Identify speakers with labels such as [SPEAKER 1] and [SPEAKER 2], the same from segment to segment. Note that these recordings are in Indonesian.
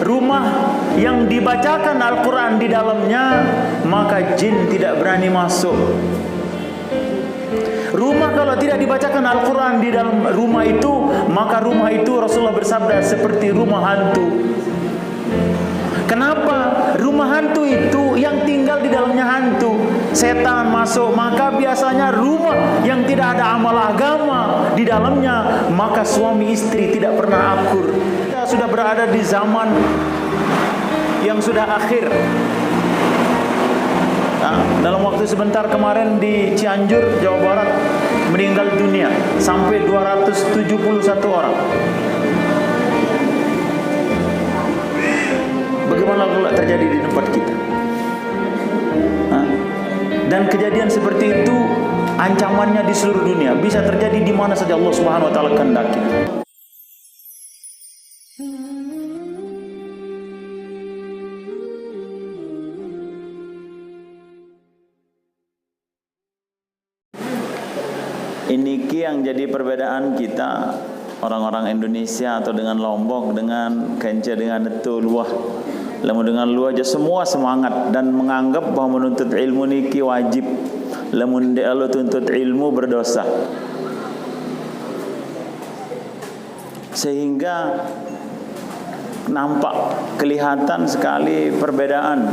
[SPEAKER 1] rumah yang dibacakan Al-Quran di dalamnya, maka jin tidak berani masuk. Rumah kalau tidak dibacakan Al-Quran di dalam rumah itu, maka rumah itu Rasulullah bersabda seperti rumah hantu. Kenapa? Rumah hantu itu yang tinggal di dalamnya hantu, setan masuk. Maka biasanya rumah yang tidak ada amal agama di dalamnya, maka suami istri tidak pernah akur. Kita sudah berada di zaman yang sudah akhir. Dalam waktu sebentar kemarin di Cianjur, Jawa Barat, meninggal dunia sampai 271 orang. Bagaimana kalau terjadi di tempat kita? Dan kejadian seperti itu ancamannya di seluruh dunia, bisa terjadi di mana saja Allah Subhanahu wa taala kehendaki. Ini yang jadi perbedaan kita orang-orang Indonesia atau dengan Lombok, dengan Kenca, dengan itu luah. Lamun dengan luah aja semua semangat dan menganggap bahwa menuntut ilmu niki wajib. Lamun dia lo tuntut ilmu berdosa. Sehingga nampak kelihatan sekali perbedaan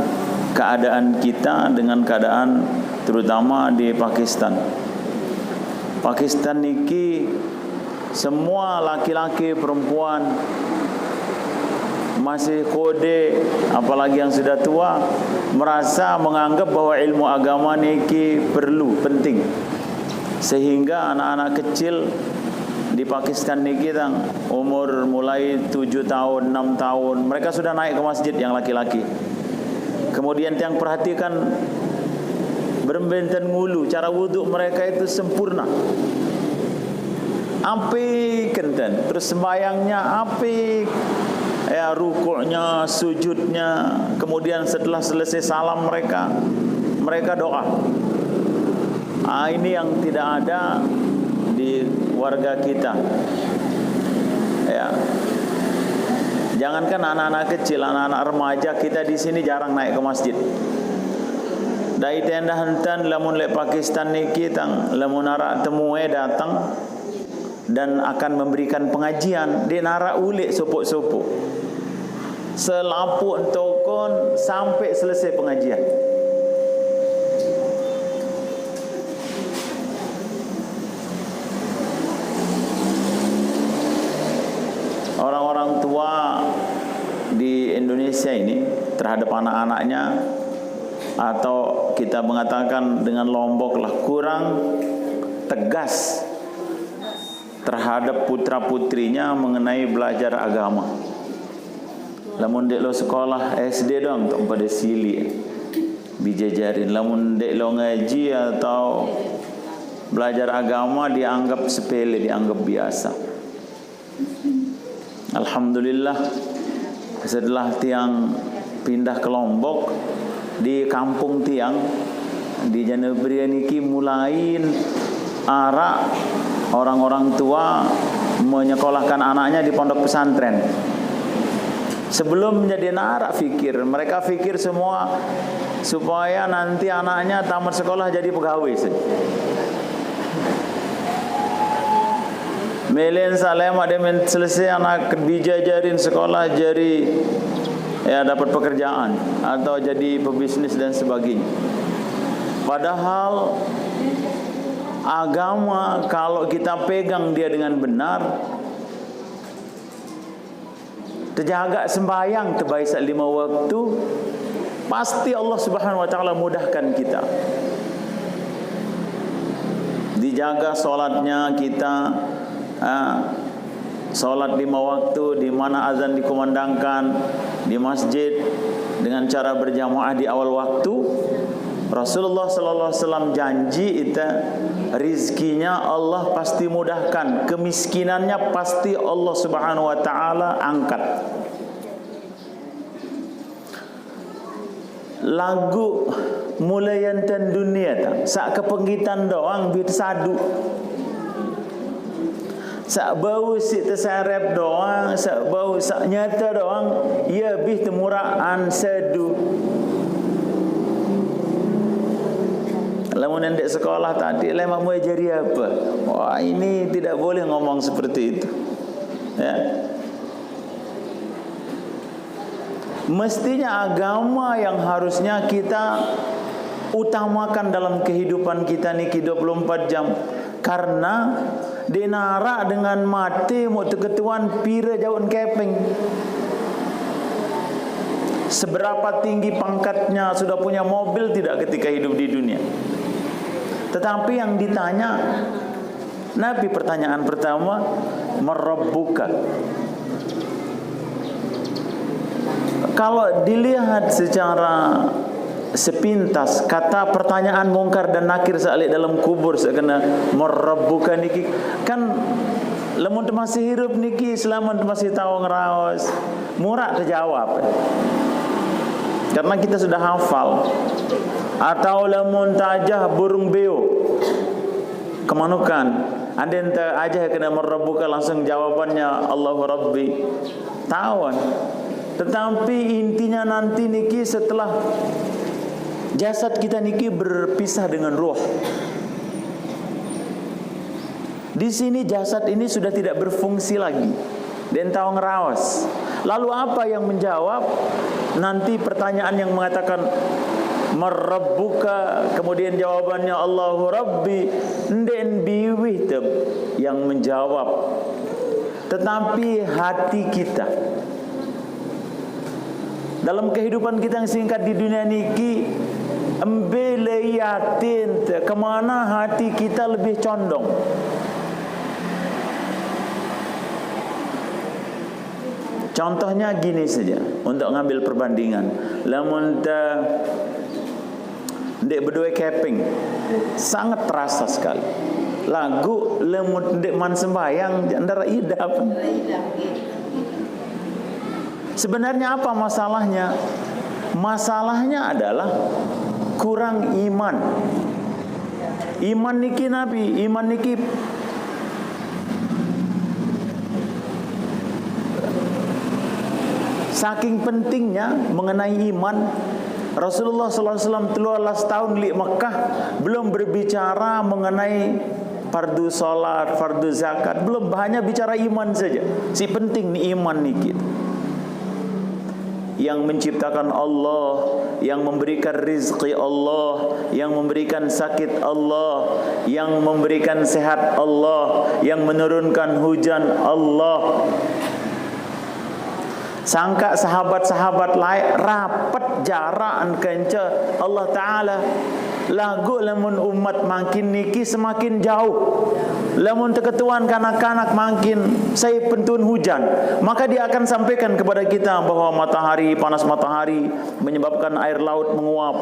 [SPEAKER 1] keadaan kita dengan keadaan terutama di Pakistan. Pakistan niki semua laki-laki perempuan masih kode, apalagi yang sudah tua, merasa menganggap bahwa ilmu agama niki perlu, penting. Sehingga anak-anak kecil di Pakistan niki tang umur mulai 7 tahun, 6 tahun, mereka sudah naik ke masjid yang laki-laki. Kemudian yang perhatikan berembenten ngulu, cara wuduk mereka itu sempurna. Apik kenten, terus sembayangnya apik. Ya, rukuknya, sujudnya, kemudian setelah selesai salam mereka doa. Ini yang tidak ada di warga kita. Ya. Jangankan anak-anak kecil, anak-anak remaja kita di sini jarang naik ke masjid. Dai tenda hantan lamun le Pakistan niki tang lamun arak temue datang dan akan memberikan pengajian, dia narak ulik sopok-sopok selapuk tokon sampai selesai pengajian. Orang-orang tua di Indonesia ini terhadap anak-anaknya, atau kita mengatakan dengan Lombok lah, kurang tegas terhadap putra-putrinya mengenai belajar agama. Lamun dek lo sekolah SD dong tak pada sili bijajarin. Lamun dek lo ngaji atau belajar agama dianggap sepele, dianggap biasa. Alhamdulillah, setelah tiang pindah ke Lombok, di kampung tiang di Janabria niki mulai arah orang-orang tua menyekolahkan anaknya di pondok pesantren. Sebelum menjadi narak mereka fikir semua supaya nanti anaknya tamat sekolah jadi pegawai saja. Melen salem ada selesai anak dijajarin sekolah jadi ya dapat pekerjaan atau jadi pebisnis dan sebagainya. Padahal agama kalau kita pegang dia dengan benar, terjaga sembahyang terbaik 5 waktu, pasti Allah Subhanahu wa taala mudahkan kita. Dijaga salatnya kita, salat 5 waktu di mana azan dikumandangkan di masjid dengan cara berjamaah di awal waktu. Rasulullah sallallahu alaihi wasallam janji itu rizkinya Allah pasti mudahkan, kemiskinannya pasti Allah Subhanahu wa taala angkat. Lagu mulayan tan dunia tak sak kepenggitan doang bit sadu. sak bau si tersarap doang, sak bau sak nyata doang, ia bih temuraan sedu. Lamun ndek sekolah tadi lemak mau jadi apa? Wah, ini tidak boleh ngomong seperti itu. Ya. Mestinya agama yang harusnya kita utamakan dalam kehidupan kita niki 24 jam. Karena dinara dengan mati mau ketuan pira jauh keping. Seberapa tinggi pangkatnya, sudah punya mobil tidak ketika hidup di dunia. Tetapi yang ditanya Nabi, pertanyaan pertama, "Marabbuka?" Kalau dilihat secara sepintas, kata pertanyaan mungkar dan nakir salik dalam kubur sekena marabbuka niki kan lamun masih hidup niki selamun masih tahu ngeraos murah terjawab. Karena kita sudah hafal. Atau lamun tajah burung beo kemanukan, ada ente aja kena marabbuka langsung jawabannya Allahu Rabbi, tawan. Tetapi intinya nanti niki setelah jasad kita niki berpisah dengan ruh. Di sini jasad ini sudah tidak berfungsi lagi. Dan tahu ngerawas. Lalu apa yang menjawab? Nanti pertanyaan yang mengatakan marabbuka, kemudian jawabannya Allahu Rabbi, nden biwih yang menjawab. Tetapi hati kita dalam kehidupan kita yang singkat di dunia niki embele yatin kemana hati kita lebih condong. Contohnya gini saja untuk ngambil perbandingan. Lamun ta ndek berdua keping sangat terasa sekali. Lagu lamun ndek man sembayang antara idap. Sebenarnya apa masalahnya? Masalahnya adalah kurang iman. Iman niki Nabi, iman niki saking pentingnya mengenai iman. Rasulullah SAW 13 tahun di Mekah belum berbicara mengenai fardu salat, fardu zakat, belum, hanya bicara iman saja. Si penting nih iman nih kita. Yang menciptakan Allah, yang memberikan rizki Allah, yang memberikan sakit Allah, yang memberikan sehat Allah, yang menurunkan hujan Allah. Sangka sahabat-sahabat lain rapat jarak kenca Allah Ta'ala. Lagu lamun umat makin niki semakin jauh. Lamun teketuan kanak-kanak makin saya pentun hujan, maka dia akan sampaikan kepada kita bahwa matahari, panas matahari menyebabkan air laut menguap.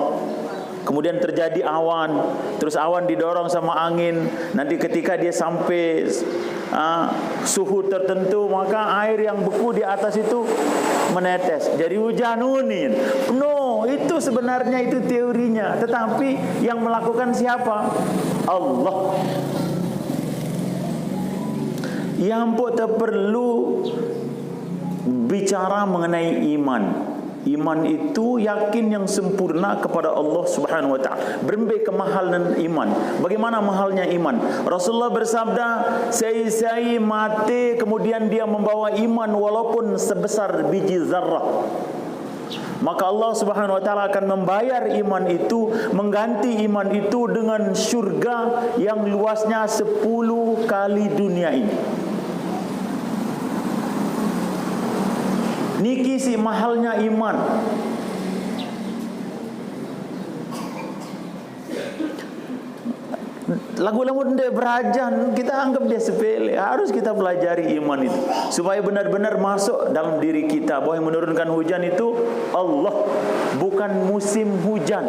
[SPEAKER 1] Kemudian terjadi awan, terus awan didorong sama angin. Nanti ketika dia sampai suhu tertentu, maka air yang beku di atas itu menetes, jadi hujan unin. No, itu sebenarnya itu teorinya. Tetapi yang melakukan siapa? Allah. Yang tak perlu bicara mengenai iman. Iman itu yakin yang sempurna kepada Allah Subhanahu wa taala. Berembe kemahalan iman. Bagaimana mahalnya iman? Rasulullah bersabda, "Sai-sai mati kemudian dia membawa iman walaupun sebesar biji zarrah." Maka Allah Subhanahu wa taala akan membayar iman itu, mengganti iman itu dengan syurga yang luasnya 10 kali dunia ini. Niki si mahalnya iman. Lagu-lagu ndek berajan kita anggap dia sepele. Harus kita pelajari iman itu supaya benar-benar masuk dalam diri kita bahwa yang menurunkan hujan itu Allah, bukan musim hujan.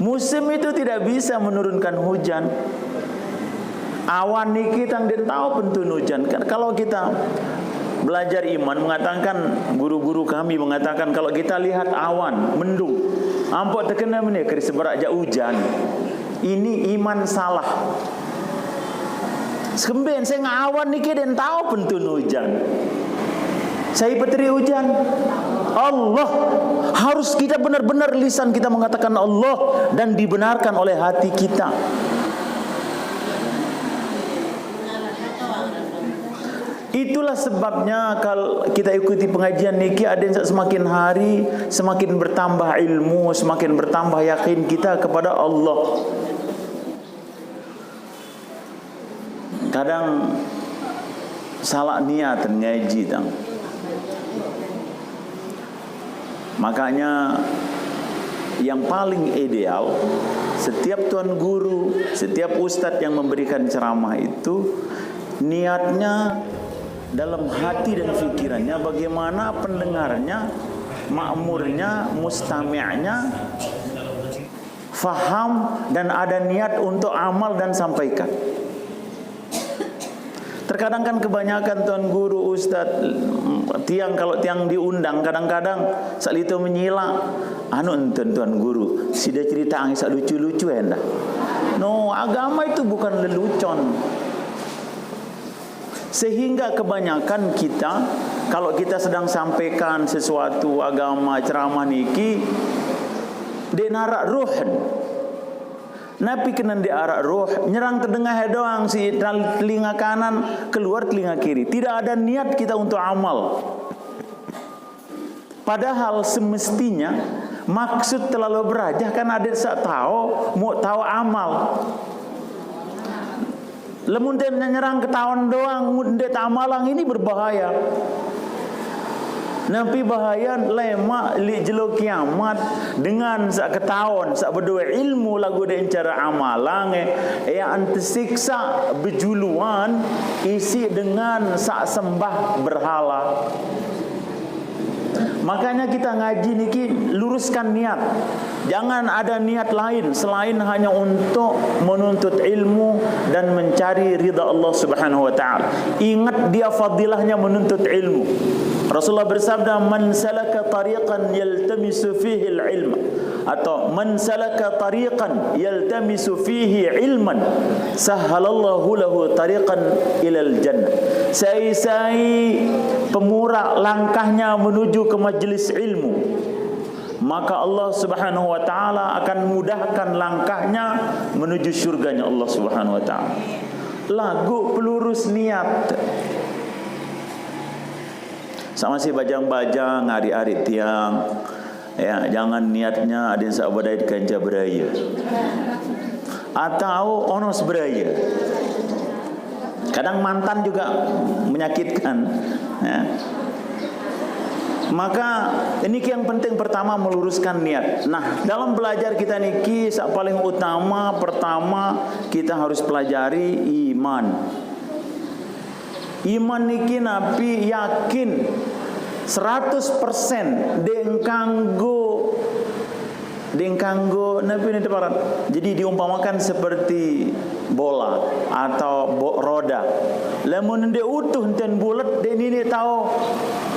[SPEAKER 1] Musim itu tidak bisa menurunkan hujan. Awan niki tang den tahu pentun hujan. Kalau kita belajar iman mengatakan, guru-guru kami mengatakan kalau kita lihat awan mendung, ampok terkena meneh keri seberak ja hujan. Ini iman salah. Sekemben saya ngawan niki dan tahu pentun hujan. Saya petri hujan. Allah. Harus kita benar-benar lisan kita mengatakan Allah dan dibenarkan oleh hati kita. Itulah sebabnya kalau kita ikuti pengajian niki ada yang semakin hari semakin bertambah ilmu, semakin bertambah yakin kita kepada Allah. Kadang salah niat ngaji tang. Makanya yang paling ideal setiap tuan guru, setiap ustadz yang memberikan ceramah itu niatnya dalam hati dan fikirannya bagaimana pendengarnya, makmurnya, mustami'nya faham dan ada niat untuk amal dan sampaikan. Terkadang kan kebanyakan tuan guru, ustaz, tiang kalau tiang diundang kadang-kadang sak itu menyila, tuan guru, sudah cerita angin sak lucu-lucu endah. No, agama itu bukan lelucon. Sehingga kebanyakan kita kalau kita sedang sampaikan sesuatu agama ceramah niki dia narak ruh. Nabi kena di arak roh, nyerang terdengar doang si telinga kanan keluar telinga kiri. Tidak ada niat kita untuk amal. Padahal semestinya maksud terlalu berajah kan ada sak tahu mau tahu amal. Lemun dia nyerang ketahuan doang, mundet amalang ini berbahaya. Nabi bahaya lemak li jelo kiamat dengan sak ketahuan sak berdua ilmu lagu dan cara amalang antesiksa bejuluan isi dengan sak sembah berhala. Makanya kita ngaji niki luruskan niat. Jangan ada niat lain selain hanya untuk menuntut ilmu dan mencari ridha Allah Subhanahu wa taala. Ingat dia fadilahnya menuntut ilmu. Rasulullah bersabda, "Man salaka tariqan yaltamisu fihi al-ilma." Atau "Man salaka tariqan yaltamisu fihi ilman, sahhalallahu lahu tariqan ilal jannah." Sai-sai pemurah langkahnya menuju ke majlis ilmu, maka Allah Subhanahu wa taala akan mudahkan langkahnya menuju surganya Allah Subhanahu wa taala. Lagu pelurus niat. Sama si bajang-bajang hari-hari tiang. Ya, jangan niatnya ada yang sabadai kanca beraya. Atau onos beraya. Kadang mantan juga menyakitkan. Ya. Maka ini yang penting pertama meluruskan niat. Nah, dalam belajar kita niki sak paling utama pertama kita harus pelajari iman. Iman niki nabi yakin 100% dengkanggo nabi ini teparan. Jadi diumpamakan seperti bola atau roda. Lamun dia utuh dan bulat dia ini tahu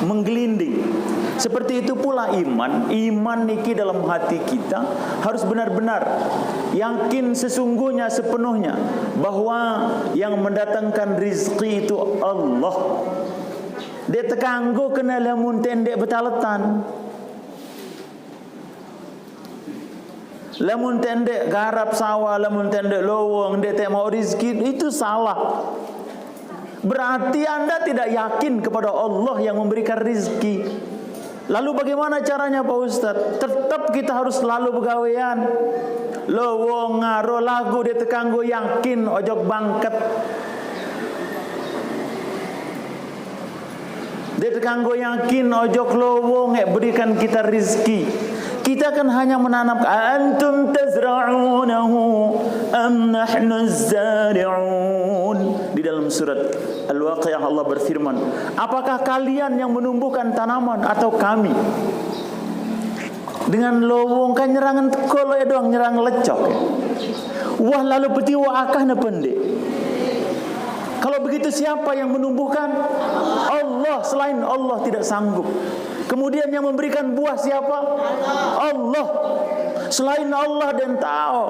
[SPEAKER 1] menggelinding. Seperti itu pula iman. Iman niki dalam hati kita harus benar-benar yakin sesungguhnya sepenuhnya bahwa yang mendatangkan rizki itu Allah. Dia tekanggo kena lamun tendek betaletan. Lamun tendek garap sawah, lamun tendek lowong, dia tak mau rizki, itu salah. Berarti anda tidak yakin kepada Allah yang memberikan rizki. Lalu bagaimana caranya Pak Ustaz? Tetap kita harus selalu begawean. Lowong ngaro lagu dia tekanggo yakin ojok bangket. Dia tekanggo yakin ojok lowong berikan kita rizki. Kita kan hanya menanam. Antum tazra'unahu am nahnu zari'un. Di dalam surat Al-Waqiah Allah berfirman, apakah kalian yang menumbuhkan tanaman atau kami? Dengan lowong kan nyerangan tekol doang, nyerang lecok. Wah lalu peti wa akah na pendek. Kalau begitu siapa yang menumbuhkan? Allah. Selain Allah tidak sanggup. Kemudian yang memberikan buah siapa? Allah. Selain Allah dan tahu.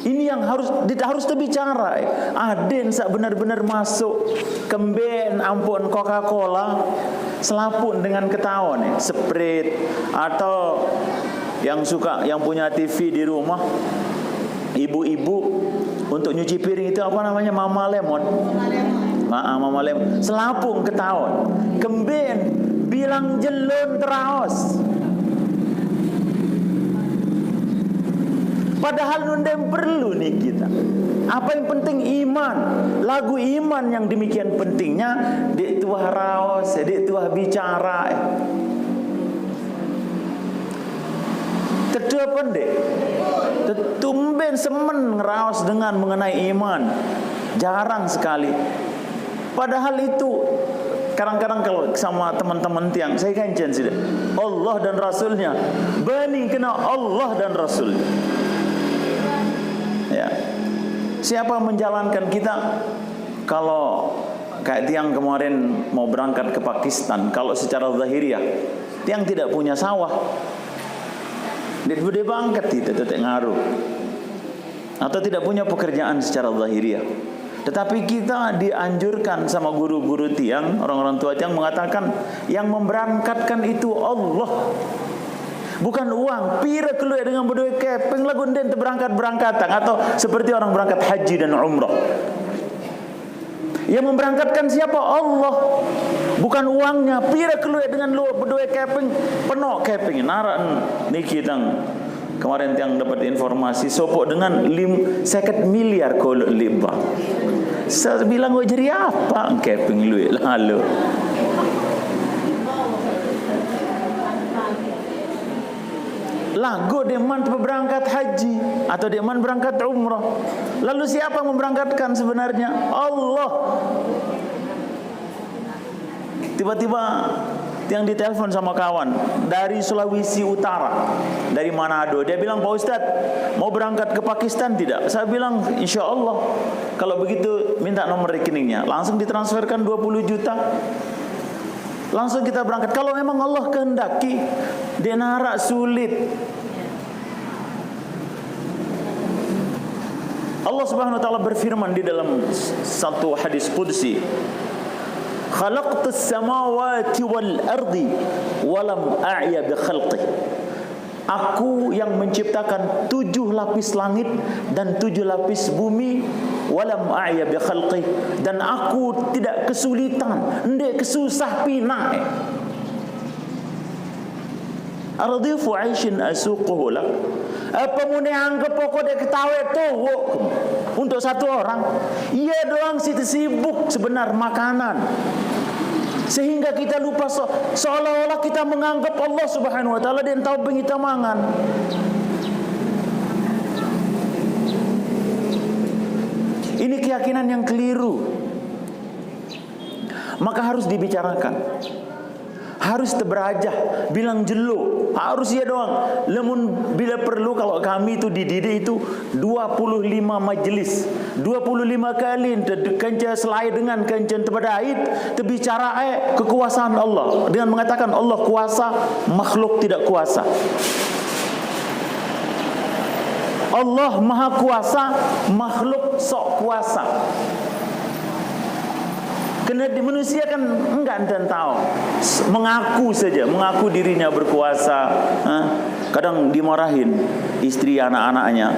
[SPEAKER 1] Ini yang harus terbicara. Aden sak benar-benar masuk kemben ampun Coca-Cola selapun dengan ketahuan Sprite, atau yang punya TV di rumah, ibu-ibu untuk nyuci piring itu apa namanya, Mama Lemon. Mama Lemon selapung ketahuan kemben bilang jelun teraos. Padahal nundem perlu nih kita. Apa yang penting iman. Lagu iman yang demikian pentingnya dek tuah raos, dek tuah bicara. Tetua pendek. Tumben semen ngeraos dengan mengenai iman. Jarang sekali. Padahal itu kadang-kadang kalau sama teman-teman tiang, saya kancen sih, Allah dan Rasulnya, bening kena Allah dan Rasulnya. Ya. Siapa menjalankan kita? Kalau kayak tiang kemarin mau berangkat ke Pakistan, kalau secara zahiriah tiang tidak punya sawah, dia bude bangkat itu tidak ngaruh, atau tidak punya pekerjaan secara zahiriah. Tetapi kita dianjurkan sama guru-guru tiang, orang-orang tua tiang mengatakan yang memberangkatkan itu Allah, bukan uang. Pira keluar dengan berdua kepeng lagu den berangkat-berangkatan, atau seperti orang berangkat haji dan umrah. Yang memberangkatkan siapa? Allah, bukan uangnya. Pira keluar dengan lu berdua kepeng penuh kepeng naran niki tang. Kemarin tiang dapat informasi sopok dengan 50 miliar kalau liba. Saya bilang gue jadi apa kepeng lu lalu. Lagu deman berangkat haji atau deman berangkat umrah. Lalu siapa yang memberangkatkan sebenarnya? Allah. Tiba-tiba yang ditelepon sama kawan dari Sulawesi Utara, dari Manado. Dia bilang, Pak Ustadz, mau berangkat ke Pakistan tidak? Saya bilang, insya Allah. Kalau begitu minta nomor rekeningnya. Langsung ditransferkan 20 juta. Langsung kita berangkat. Kalau memang Allah kehendaki, dia narak sulit. Allah Subhanahu wa taala berfirman di dalam satu hadis qudsi, khalaqtus samawati wal ardi walam a'ya bi khalqi. Aku yang menciptakan 7 lapis langit dan 7 lapis bumi, walam a'ya bi khalqi, dan aku tidak kesulitan, ndek kesusah pinai. Ardifu 'aishin asuquhu lak. Apa mune anggap pokok dek ketawe tuh untuk satu orang. Ia doang sibuk sebenar makanan. Sehingga kita lupa seolah-olah kita menganggap Allah Subhanahu wa taala dia tahu pengita mangan. Ini keyakinan yang keliru. Maka harus dibicarakan. Harus terberajah, bilang jelo, harus ya doang. Lemun bila perlu, kalau kami itu dididik itu 25 majelis, 25 kali kenca selai dengan kenca terbadait terbicara kekuasaan Allah dengan mengatakan Allah kuasa, makhluk tidak kuasa. Allah maha kuasa, makhluk sok kuasa. Karena di manusia kan enggak dan tahu, mengaku saja, mengaku dirinya berkuasa. Kadang dimarahin istri anak-anaknya.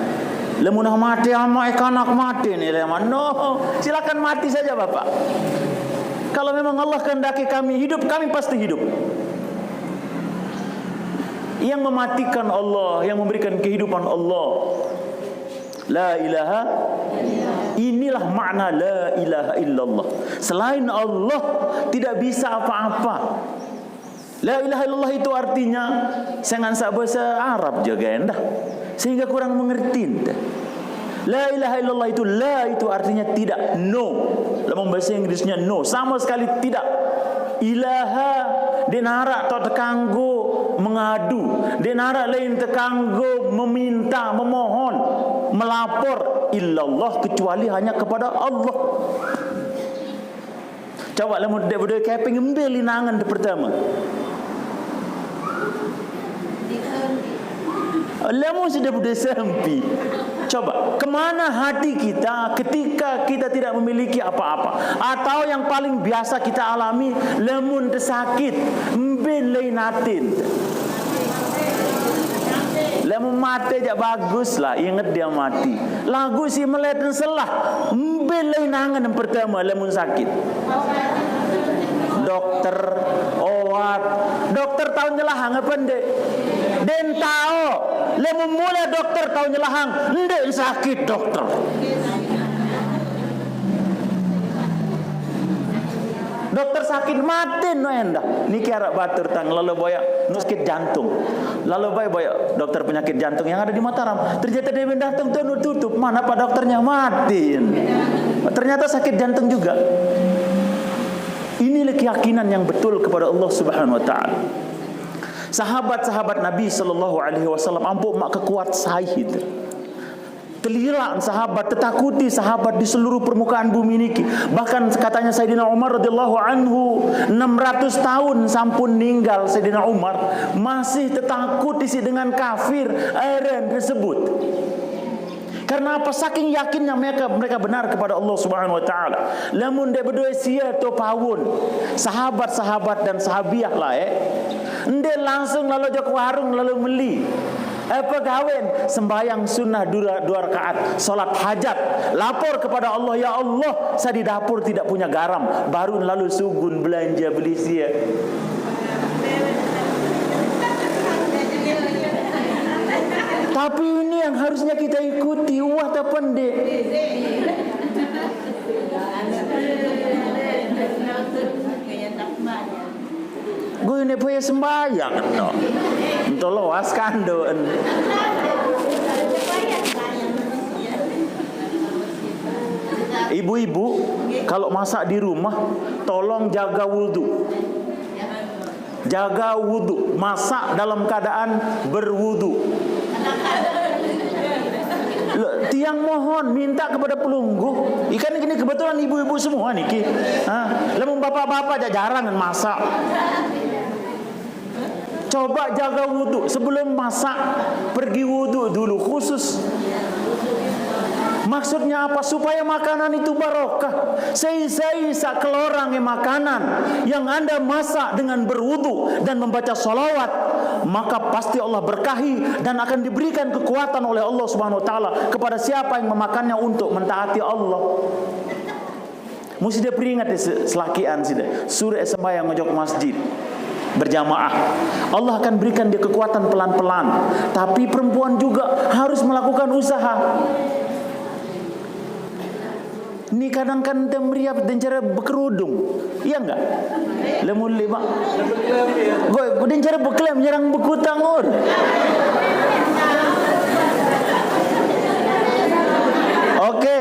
[SPEAKER 1] Lemunah mati ama anak mati nih leman. No, silakan mati saja Bapak. Kalau memang Allah kehendaki kami hidup, kami pasti hidup. Yang mematikan Allah, yang memberikan kehidupan Allah. La ilaha. Inilah makna la ilaha illallah. Selain Allah tidak bisa apa-apa. La ilaha illallah itu artinya saya ngansak bahasa Arab juga endah, sehingga kurang mengerti endah. La ilaha illallah itu la itu artinya tidak, no. Dalam bahasa Inggrisnya no, sama sekali tidak. Ilaha denara atau tekanggo mengadu, denara lain tekanggo meminta, memohon, melapor, illallah kecuali hanya kepada Allah. Coba lah mudah mudah kayak pengembil linangan pertama. Lemu sudah mudah sampai. Coba, kemana hati kita ketika kita tidak memiliki apa-apa? Atau yang paling biasa kita alami, lemun sakit, mbin leinatin. Lemun mati aja bagus lah, ingat dia mati. Lagu si meleten selah, mbin leinangan yang pertama lemun sakit. Dokter, obat, dokter tahu nyelahang apa ndek? Den tahu, lemun mulai dokter tahu nyelahang, ndek sakit dokter. Dokter sakit mati no endah. Niki arek batur tang lalu boya sakit jantung. Lalu boya dokter penyakit jantung yang ada di Mataram. Ternyata dia datang tutup. Mana pak dokternya mati. Ternyata sakit jantung juga. Inilah keyakinan yang betul kepada Allah Subhanahu wa taala. Sahabat-sahabat Nabi sallallahu alaihi wasallam ampun mak kekuat sahid. Teliraan sahabat, tetakuti sahabat di seluruh permukaan bumi ini. Bahkan katanya Sayyidina Umar radhiyallahu anhu 600 tahun sampun ninggal Sayyidina Umar masih tetakuti dengan kafir aren tersebut. Karena apa? Saking yakinnya mereka benar kepada Allah Subhanahu wa taala. Lamun de berdua sia to pawun. Sahabat-sahabat dan sahabiah lah ende langsung lalu jok warung lalu beli. Pegawai sembahyang sunnah dua rakaat, salat hajat, lapor kepada Allah, ya Allah, saya di dapur tidak punya garam, baru lalu sugun belanja beli sia. Tapi ini yang harusnya kita ikuti, wah tak pendek. Gue ini punya sembahyang no. Untuk loas kando. Ibu-ibu kalau masak di rumah tolong jaga wudu. Jaga wudu, masak dalam keadaan berwudu. Tiang mohon minta kepada pelunggu. Ikan ini kebetulan ibu-ibu semua niki. Lamun bapak-bapak jarang masak. Coba jaga wudu sebelum masak, pergi wudu dulu khusus. Maksudnya apa? Supaya makanan itu barokah. Seisa kelorang makanan yang Anda masak dengan berwudu dan membaca salawat, maka pasti Allah berkahi dan akan diberikan kekuatan oleh Allah Subhanahu wa taala kepada siapa yang memakannya untuk mentaati Allah. Mesti dia peringat selakian sida. Surah sembahyang ngojok masjid berjamaah. Allah akan berikan dia kekuatan pelan-pelan. Tapi perempuan juga harus melakukan usaha. Ini kadang kan temriap dan cara berkerudung. Iya enggak? Lemul lima. Gue dan cara berklaim jarang berkutang or. Oke.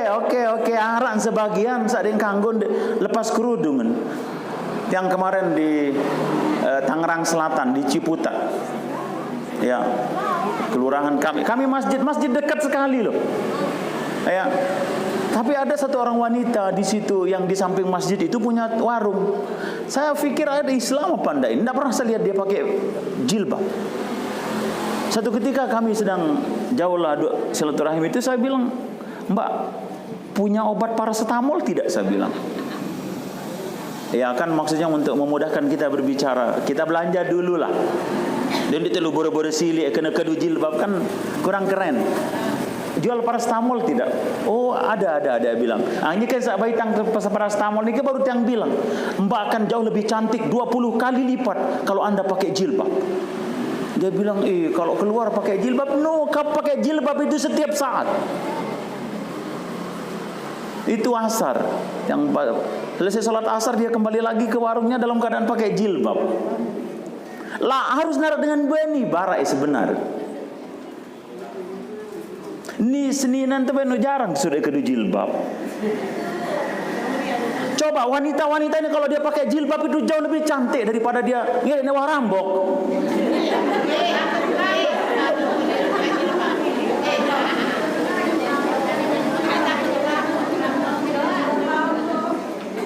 [SPEAKER 1] Aran sebagian saat yang kanggon lepas kerudungan. Yang kemarin di Tangerang Selatan di Ciputat. Ya. Kelurahan kami masjid dekat sekali loh. Ya. Tapi ada satu orang wanita di situ yang di samping masjid itu punya warung. Saya pikir ada Islam apa enggak? Enggak pernah saya lihat dia pakai jilbab. Satu ketika kami sedang jauhlah silaturahim itu saya bilang, "Mbak, punya obat paracetamol tidak?" Saya bilang. Ya kan maksudnya untuk memudahkan kita berbicara. Kita belanja dulu lah. Dan ditelu boro-boro silik kena kedu jilbab kan kurang keren. Jual paracetamol tidak? Oh ada bilang. Ini kan saya baitang paracetamol ini baru yang bilang, Mbak akan jauh lebih cantik 20 kali lipat kalau Anda pakai jilbab. Dia bilang, kalau keluar pakai jilbab, no, kau pakai jilbab itu setiap saat. Itu asar. Yang selesai sholat asar dia kembali lagi ke warungnya dalam keadaan pakai jilbab. Lah harus narak dengan beni barai sebenarnya. Ni seninan tu beno jarang sudah kedu jilbab. Coba wanita-wanita ini kalau dia pakai jilbab itu jauh lebih cantik daripada dia ini warambok.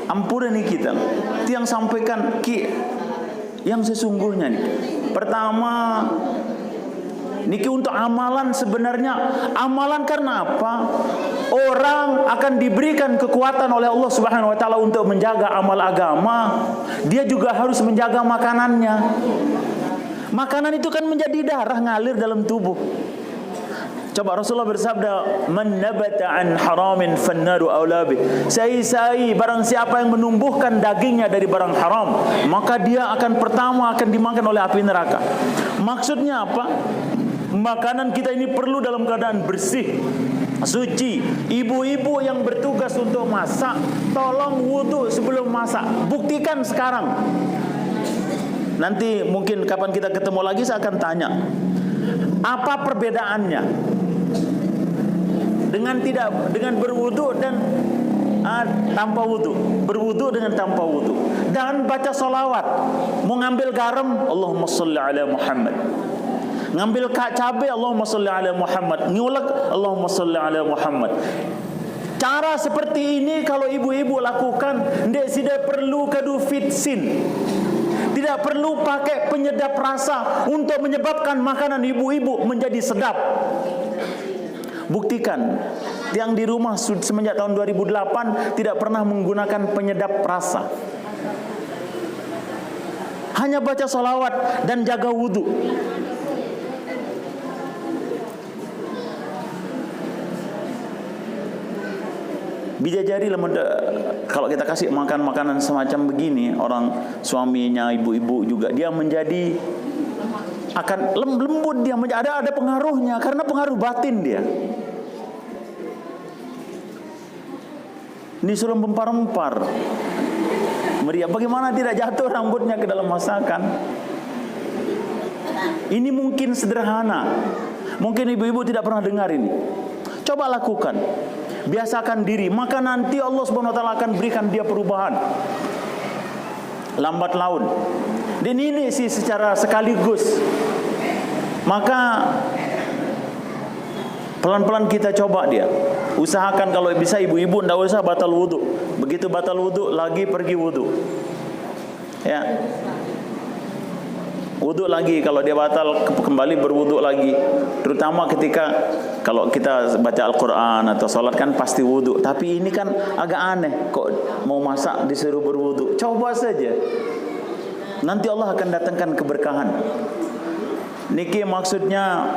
[SPEAKER 1] Ampun nih kita. Yang sampaikan yang sesungguhnya nih. Pertama, Niki untuk amalan sebenarnya. Amalan karena apa? Orang akan diberikan kekuatan oleh Allah Subhanahu wa taala untuk menjaga amal agama. Dia juga harus menjaga makanannya. Makanan itu kan menjadi darah ngalir dalam tubuh. Coba Rasulullah bersabda, "Man nabata an haramin fannaru aula bih." Sai barang siapa yang menumbuhkan dagingnya dari barang haram, maka dia akan pertama akan dimakan oleh api neraka. Maksudnya apa? Makanan kita ini perlu dalam keadaan bersih, suci. Ibu-ibu yang bertugas untuk masak, tolong wudu sebelum masak. Buktikan sekarang. Nanti mungkin kapan kita ketemu lagi saya akan tanya, apa perbedaannya dengan berwudu dan tanpa wudu, berwudu dengan tanpa wudu, dan baca solawat. Mau ngambil garam, Allahumma sholli ala Muhammad. Ngambil cabai, Allahumma sholli ala Muhammad. Ngulek, Allahumma sholli ala Muhammad. Cara seperti ini kalau ibu-ibu lakukan, tidak perlu kadu fitsin. Tidak perlu pakai penyedap rasa untuk menyebabkan makanan ibu-ibu menjadi sedap. Buktikan, yang di rumah semenjak tahun 2008 tidak pernah menggunakan penyedap rasa. Hanya baca salawat dan jaga wudu. Bijajari lah, kalau kita kasih makan makanan semacam begini, orang suaminya, ibu-ibu juga, dia menjadi akan lembut, dia ada pengaruhnya karena pengaruh batin dia. Ini sudah mempar-mempar. Meriah, bagaimana tidak jatuh rambutnya ke dalam masakan? Ini mungkin sederhana, mungkin ibu-ibu tidak pernah dengar ini. Coba lakukan. Biasakan diri, maka nanti Allah Subhanahu wa taala akan berikan dia perubahan lambat laun. Dan ini sih secara sekaligus. Maka pelan-pelan kita coba dia. Usahakan kalau bisa ibu-ibu tidak usah batal wudu. Begitu batal wudu lagi pergi wudu. Ya. Wudu lagi, kalau dia batal kembali berwudu lagi. Terutama ketika kalau kita baca Al-Quran atau sholat kan pasti wudu. Tapi ini kan agak aneh, kok mau masak disuruh berwudu. Coba saja, nanti Allah akan datangkan keberkahan. Niki maksudnya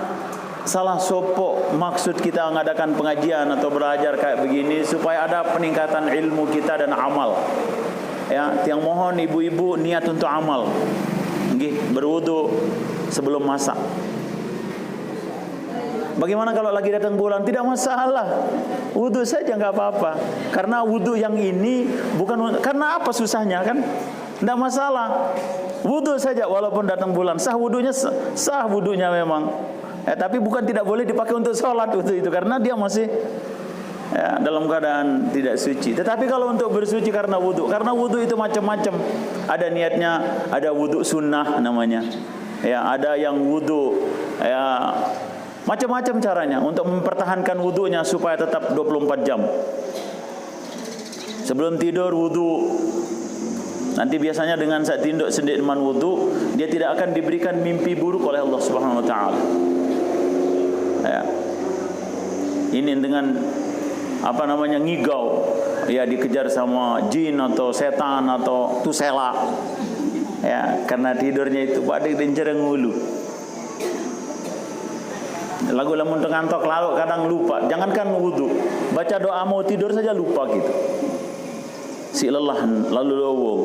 [SPEAKER 1] salah sopok maksud kita mengadakan pengajian atau belajar kayak begini supaya ada peningkatan ilmu kita dan amal. Ya, yang mohon ibu-ibu niat untuk amal. Berwudu sebelum masak. Bagaimana kalau lagi datang bulan? Tidak masalah, wudu saja nggak apa-apa. Karena wudu yang ini bukan karena apa susahnya kan? Tidak masalah, wudu saja walaupun datang bulan. Sah wudunya, sah wudunya memang. Tapi bukan tidak boleh dipakai untuk sholat wudu itu karena dia masih dalam keadaan tidak suci. Tetapi kalau untuk bersuci karena wudu itu macam-macam. Ada niatnya, ada wudu sunnah namanya. Ya, ada yang wudu macam-macam caranya untuk mempertahankan wudunya supaya tetap 24 jam. Sebelum tidur wudu. Nanti biasanya dengan saat tinduk sendiman wudu, dia tidak akan diberikan mimpi buruk oleh Allah Subhanahu wa taala. Ya. Ini dengan ngigau, ya, dikejar sama jin atau setan atau tusela, ya, karena tidurnya itu badik dan cereng ulu. Lagu lamun ngantok lalu kadang lupa, jangankan wudu, baca doa mau tidur saja lupa gitu, si lelah lalu lowong.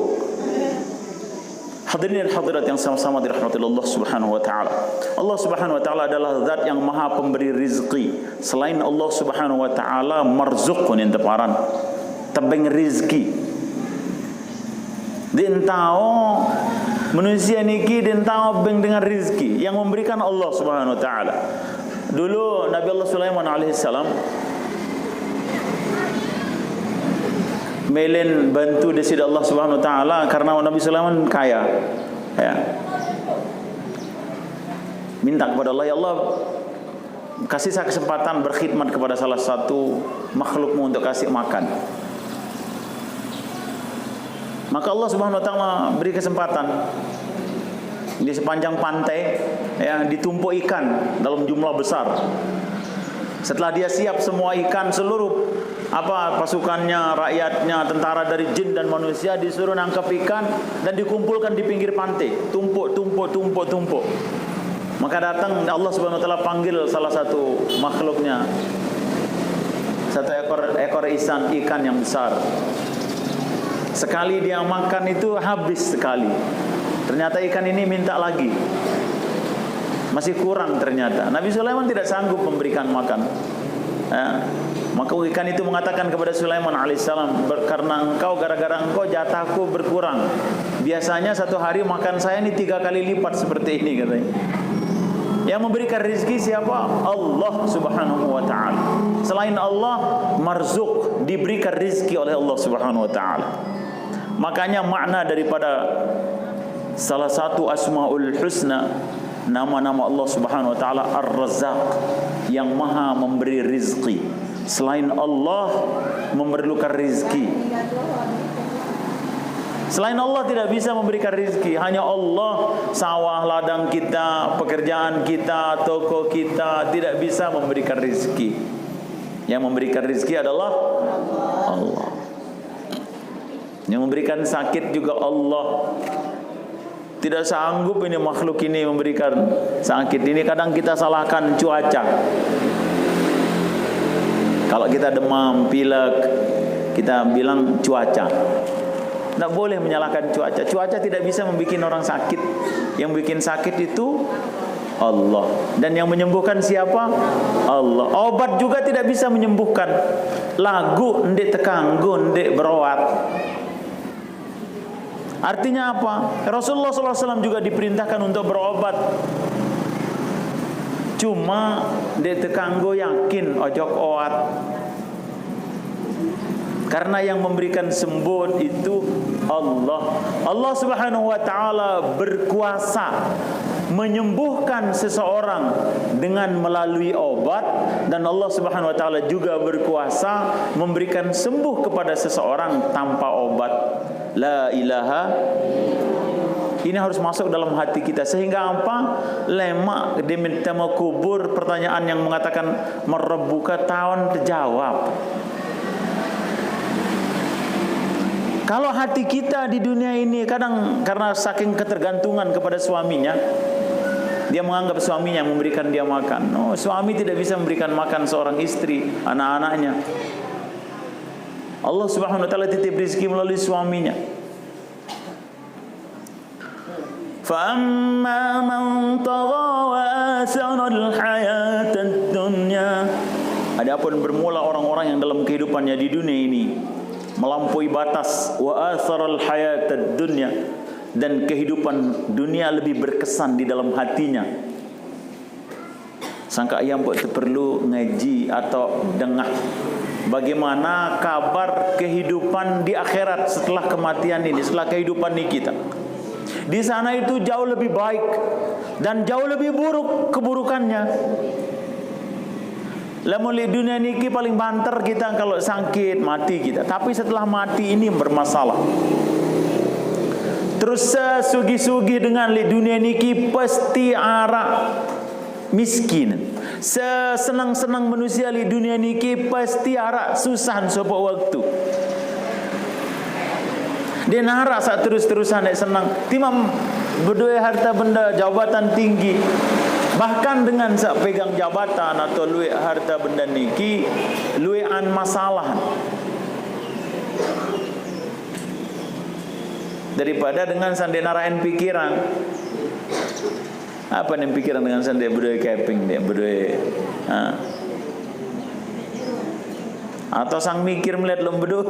[SPEAKER 1] Hadirin dan hadirat yang sama-sama dirahmati Allah Subhanahu wa taala. Allah Subhanahu wa taala adalah zat yang maha pemberi rizki. Selain Allah Subhanahu wa taala marzuqun yang teparan. Tebeng rizki. Dintao manusia niki dintao beng dengan rizki yang memberikan Allah Subhanahu wa taala. Dulu Nabi Allah Sulaiman alaihissalam melen bantu desi Allah Subhanahu wa taala karena Nabi Sulaiman kaya. Ya. Minta kepada Allah, ya Allah, kasih saya kesempatan berkhidmat kepada salah satu makhlukmu untuk kasih makan. Maka Allah Subhanahu wa taala beri kesempatan. di sepanjang pantai, ya, ditumpuk ikan dalam jumlah besar. Setelah dia siap semua ikan, seluruh pasukannya, rakyatnya, tentara dari jin dan manusia disuruh nangkap ikan dan dikumpulkan di pinggir pantai, tumpuk. Maka datang Allah Subhanahu wa taala panggil salah satu makhluknya, satu ekor ikan yang besar. Sekali dia makan itu habis sekali. Ternyata ikan ini minta lagi. Masih kurang ternyata. Nabi Sulaiman tidak sanggup memberikan makan. Maka ikan itu mengatakan kepada Sulaiman alaihissalam, karena gara-gara engkau jatahku berkurang. Biasanya satu hari makan saya ini 3 kali lipat seperti ini, katanya. Yang memberikan rezeki siapa? Allah Subhanahu wa taala. Selain Allah, marzuk, diberikan rezeki oleh Allah Subhanahu wa taala. Makanya makna daripada salah satu Asmaul Husna, nama-nama Allah Subhanahu wa taala Ar-Razzaq, yang Maha memberi rezeki. Selain Allah memerlukan rezeki. Selain Allah tidak bisa memberikan rezeki. Hanya Allah, sawah, ladang kita, pekerjaan kita, toko kita tidak bisa memberikan rezeki. Yang memberikan rezeki adalah Allah. Yang memberikan sakit juga Allah. Tidak sanggup ini makhluk ini memberikan sakit. Ini kadang kita salahkan cuaca. Kalau kita demam, pilek, kita bilang cuaca. Tidak boleh menyalahkan cuaca. Cuaca tidak bisa membuat orang sakit. Yang bikin sakit itu Allah. Dan yang menyembuhkan siapa? Allah. Obat juga tidak bisa menyembuhkan. Lagu ndek tekanggu, ndek berobat. Artinya apa? Rasulullah SAW juga diperintahkan untuk berobat. Cuma ndek tekanggu yakin ojok oat. Karena yang memberikan sembuh itu Allah. Allah Subhanahu wa taala berkuasa menyembuhkan seseorang dengan melalui obat, dan Allah Subhanahu wa taala juga berkuasa memberikan sembuh kepada seseorang tanpa obat. La ilaha. Ini harus masuk dalam hati kita, sehingga apa? Lemak di temu kubur, pertanyaan yang mengatakan merebuka tahun terjawab. Kalau hati kita di dunia ini kadang karena saking ketergantungan kepada suaminya, dia menganggap suaminya yang memberikan dia makan. No, suami tidak bisa memberikan makan seorang istri, anak-anaknya. Allah Subhanahu wa taala titip rezeki melalui suaminya. Fa amma man tagha wa asara al-hayat ad-dunya. Adapun bermula orang-orang yang dalam kehidupannya di dunia ini melampaui batas, wa atharal hayatad dunya, dan kehidupan dunia lebih berkesan di dalam hatinya. Sangka ayam perlu ngaji atau dengar bagaimana kabar kehidupan di akhirat setelah kematian ini, setelah kehidupan ini kita. Di sana itu jauh lebih baik dan jauh lebih buruk keburukannya. Lamun di dunia niki paling banter kita kalau sakit mati kita. Tapi setelah mati ini bermasalah. Terus sesugi-sugi dengan di dunia niki pasti ara miskin. Sesenang-senang manusia di dunia niki pasti ara susah sebuah waktu. Dia nara saat terus-terusan senang. Timam berdua harta benda jabatan tinggi. Bahkan dengan sak pegang jabatan atau luwe harta benda niki, luwean masalah daripada dengan sande narain pikiran. Apa nih pikiran dengan sande berdua keping dia berdua, atau sang mikir melihat lom berdua,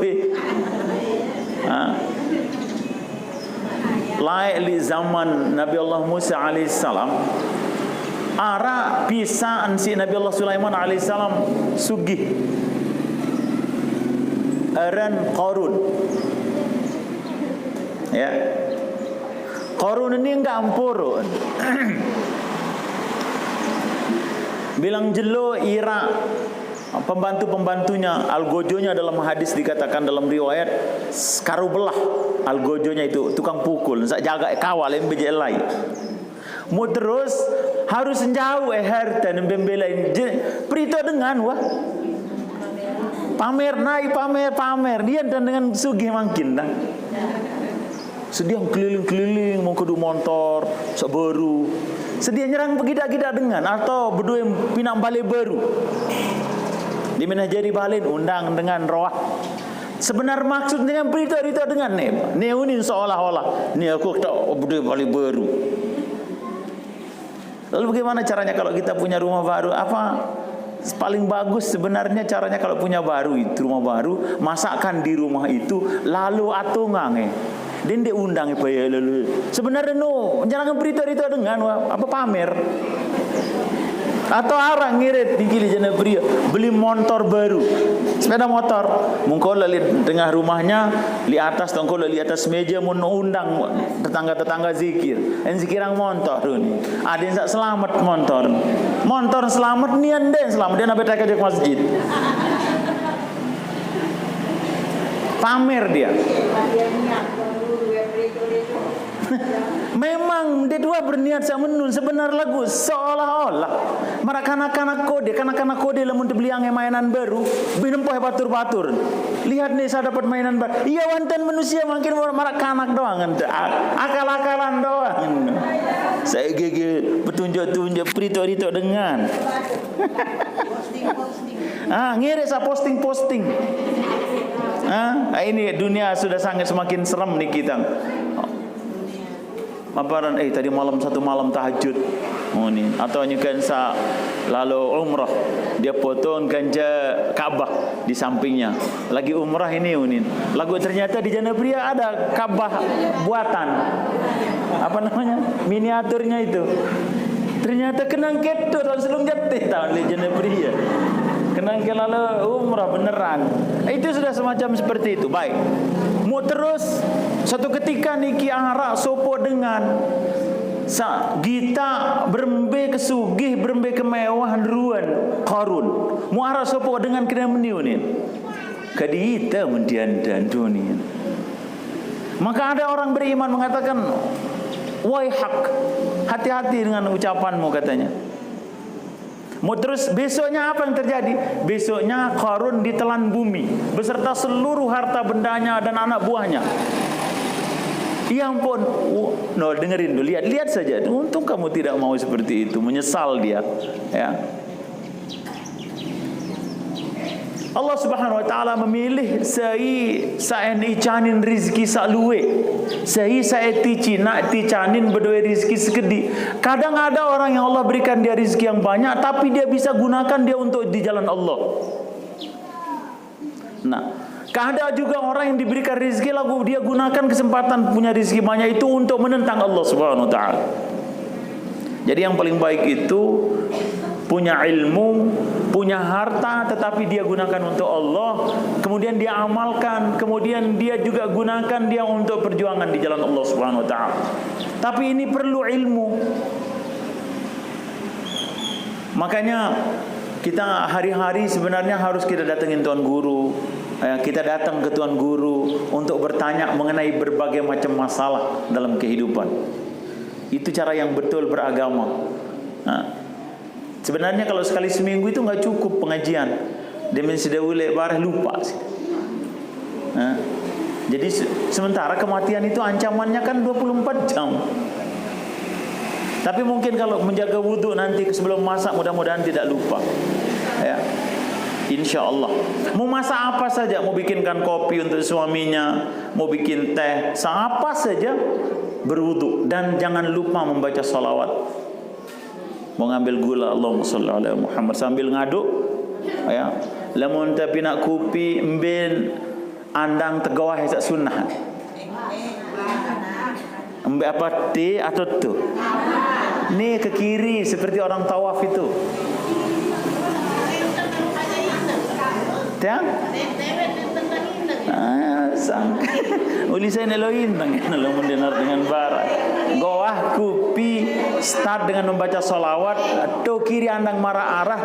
[SPEAKER 1] laik li zaman Nabi Allah Musa alaihissalam. Ara pisaan si Nabi Allah Sulaiman alaihissalam sugih aran Qarun. Ya, Qarun ini enggak ampurun. Bilang jelo ira pembantu-pembantunya, algojonya dalam hadis dikatakan dalam riwayat karu belah. Algojonya itu tukang pukul, sak jaga kawal yang bejelai. Mau terus harus jauh harta dan bembelain. Perito dengan wah. Pamer naik pamer. Dia dan dengan sugih makin dah. Sedia keliling-keliling mau kudu motor sebaru. Sedia nyerang begidak-gidak dengan atau berdua pinang balik baru. Di mana jadi balik undang dengan roh. Sebenar maksud dengan berita dengan ne unin seolah-olah ni aku tak berdua balik baru. Lalu bagaimana caranya kalau kita punya rumah baru? Apa paling bagus sebenarnya caranya kalau punya rumah baru, masakkan di rumah itu lalu atungang dan dia undang ya lalu. Sebenarnya jangan berita dengan apa pamer. Atau orang ngirit digili jana pria beli motor baru, sepeda motor, mungkol li tengah rumahnya, li atas tongkol li atas meja mun undang tetangga zikir, zikirang motor ni, ada yang tak selamat motor selamat nian den selamat dia nak bertak ke masjid, pamer dia. Memang dia dua berniat menun sebenar lagu seolah-olah marak kanak-kanak kode lamun dibeli yang mainan baru minum pohe batur-batur. Lihat nih saya dapat mainan baru. Iya wanten manusia makin marak kanak doang akal-akalan doang. Saya gege petunjuk-tunjuk perito-rito dengan. Ngirit sa posting. Ini dunia sudah sangat semakin serem nih kita. Maparan tadi satu malam tahajud ni atau nyukan sa lalu umrah dia potong ganja Ka'bah di sampingnya lagi umrah ini lagu ternyata di Jana Pria ada Ka'bah buatan apa namanya miniaturnya itu ternyata kenang keto tahun selung jatih tahun di Jana Pria kenang ke lalu umrah beneran itu sudah semacam seperti itu. Baik, mau terus satu ketika niki arah sopo dengan kita berembe kesugih berembe kemewahan ruan Qarun mau arah sopo dengan kena meniunin kadita mendian dan dunia. Maka ada orang beriman mengatakan waihak, hati-hati dengan ucapanmu katanya. Mau terus besoknya apa yang terjadi? Besoknya Qarun ditelan bumi beserta seluruh harta bendanya dan anak buahnya. Ia pun dengerin dulu, lihat saja. Untung kamu tidak mau seperti itu, menyesal dia. Ya. Allah Subhanahu wa taala memilih saen icanin rizki salue. Saya nak ticanin berdua rizki sekedi. Kadang ada orang yang Allah berikan dia rizki yang banyak tapi dia bisa gunakan dia untuk di jalan Allah. Nah, ada juga orang yang diberikan rizki lalu dia gunakan kesempatan punya rizki banyak itu untuk menentang Allah Subhanahu wa taala. Jadi yang paling baik itu punya ilmu, punya harta tetapi dia gunakan untuk Allah, kemudian dia amalkan, kemudian dia juga gunakan dia untuk perjuangan di jalan Allah Subhanahu wa taala. Tapi ini perlu ilmu. Makanya kita hari-hari sebenarnya harus kita datangin tuan guru. Kita datang ke tuan guru untuk bertanya mengenai berbagai macam masalah dalam kehidupan. Itu cara yang betul beragama. Sebenarnya kalau sekali seminggu itu nggak cukup pengajian. Demi sudah ulek barah lupa. Jadi sementara kematian itu ancamannya kan 24 jam. Tapi mungkin kalau menjaga wudhu nanti sebelum masak mudah-mudahan tidak lupa. Ya. Insya Allah. Mau masak apa saja, mau bikinkan kopi untuk suaminya, mau bikin teh, apa saja berwudhu dan jangan lupa membaca salawat. Mau ngambil gula Allahumma shalli ala Muhammad sambil ngaduk ya. Lamun tapi nak kopi emben andang tegawah sak sunnah. Embe apa teh atau tu? Ni ke kiri seperti orang tawaf itu. Tiang? Sangka uli saya neloin nang mendengar dengan barat. Goah kupi start dengan membaca salawat atau kiri andang marah arah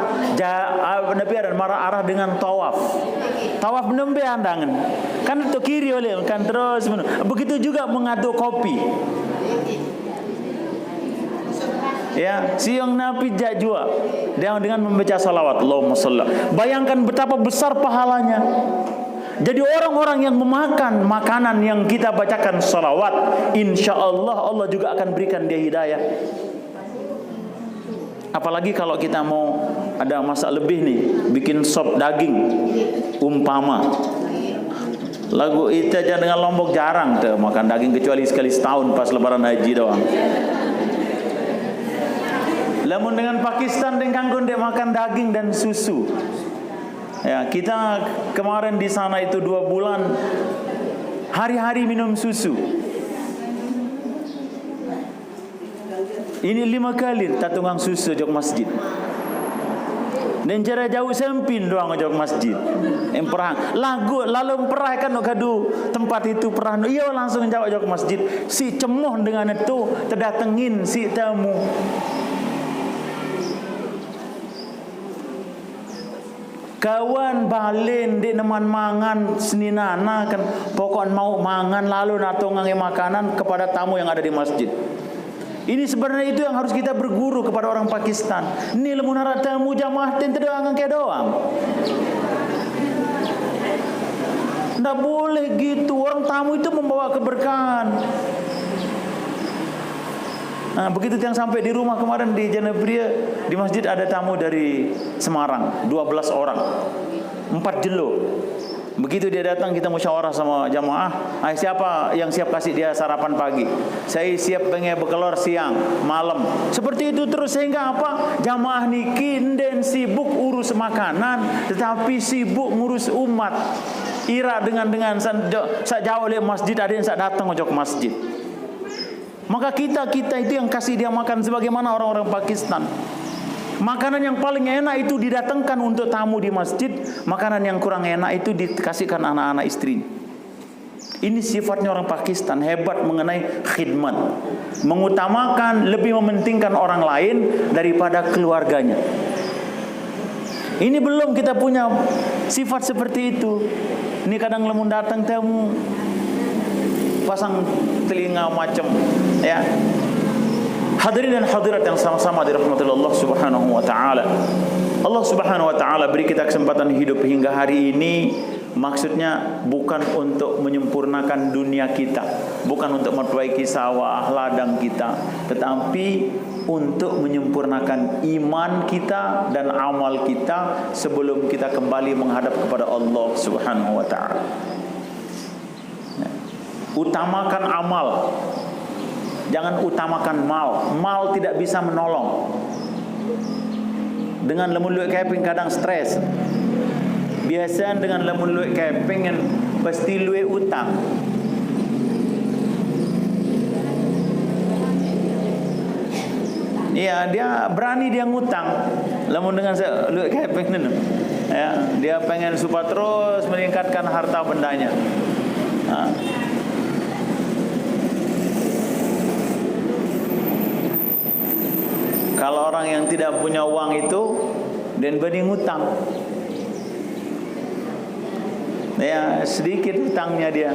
[SPEAKER 1] Nabi ada marah arah dengan tawaf. Tawaf nembe andangan. Kan to kiri oleh kan terus begitu juga mengaduk kopi. Ya, siang Nabi jajua dengan membaca salawat Allahumma shalli. Bayangkan betapa besar pahalanya. Jadi orang-orang yang memakan makanan yang kita bacakan salawat, insya Allah Allah juga akan berikan dia hidayah. Apalagi kalau kita mau ada masak lebih nih, bikin sop daging umpama. Lagu itu aja dengan Lombok jarang tuh makan daging kecuali sekali setahun pas lebaran haji doang. Namun dengan Pakistan dengan kangkung dia makan daging dan susu. Ya, kita kemarin di sana itu 2 bulan hari-hari minum susu. Ini 5 kali tatungang susu jok masjid. Dan cara jauh sempin doang jok masjid. Perang. Lalu perah kan kadu tempat itu perah. Iya langsung jauh jok masjid. Si cemoh dengan itu terdatengin si tamu. Kawan balen di neman mangan seninana kan pokok mau mangan lalu natongangi makanan kepada tamu yang ada di masjid. Ini sebenarnya itu yang harus kita berguru kepada orang Pakistan. Ini lemun harat tamu jamaah tente doang ke doang. Nggak boleh gitu. Orang tamu itu membawa keberkahan. Nah, begitu yang sampai di rumah kemarin di Janabria, di masjid ada tamu dari Semarang, 12 orang, 4 jelo. Begitu dia datang kita musyawarah sama jamaah, siapa yang siap kasih dia sarapan pagi? Saya siap pengen bekelor siang, malam. Seperti itu terus sehingga apa? Jamaah niki nden sibuk urus makanan, tetapi sibuk ngurus umat. Ira dengan sak jauh oleh masjid ada yang sak datang ojok masjid. Maka kita itu yang kasih dia makan sebagaimana orang-orang Pakistan. Makanan yang paling enak itu didatangkan untuk tamu di masjid. Makanan yang kurang enak itu dikasihkan anak-anak istri. Ini sifatnya orang Pakistan, hebat mengenai khidmat. Mengutamakan, lebih mementingkan orang lain daripada keluarganya. Ini belum kita punya sifat seperti itu. Ini kadang lemun datang tamu pasang telinga macam ya. Hadirin dan hadirat yang sama-sama dirahmati Allah Subhanahu wa taala. Allah Subhanahu wa taala beri kita kesempatan hidup hingga hari ini, maksudnya bukan untuk menyempurnakan dunia kita, bukan untuk memperbaiki sawah ladang kita, tetapi untuk menyempurnakan iman kita dan amal kita sebelum kita kembali menghadap kepada Allah Subhanahu wa taala. Utamakan amal, jangan utamakan mal. Mal tidak bisa menolong. Dengan lemun luwek keping kadang stres. Biasanya dengan lemun luwek keping yang pasti luwek utang. Iya, dia berani dia ngutang. Lemun dengan luwek keping ini, ya, dia pengen supaya terus meningkatkan harta bendanya. Nah. Kalau orang yang tidak punya uang itu dan bening hutang, ya sedikit hutangnya dia,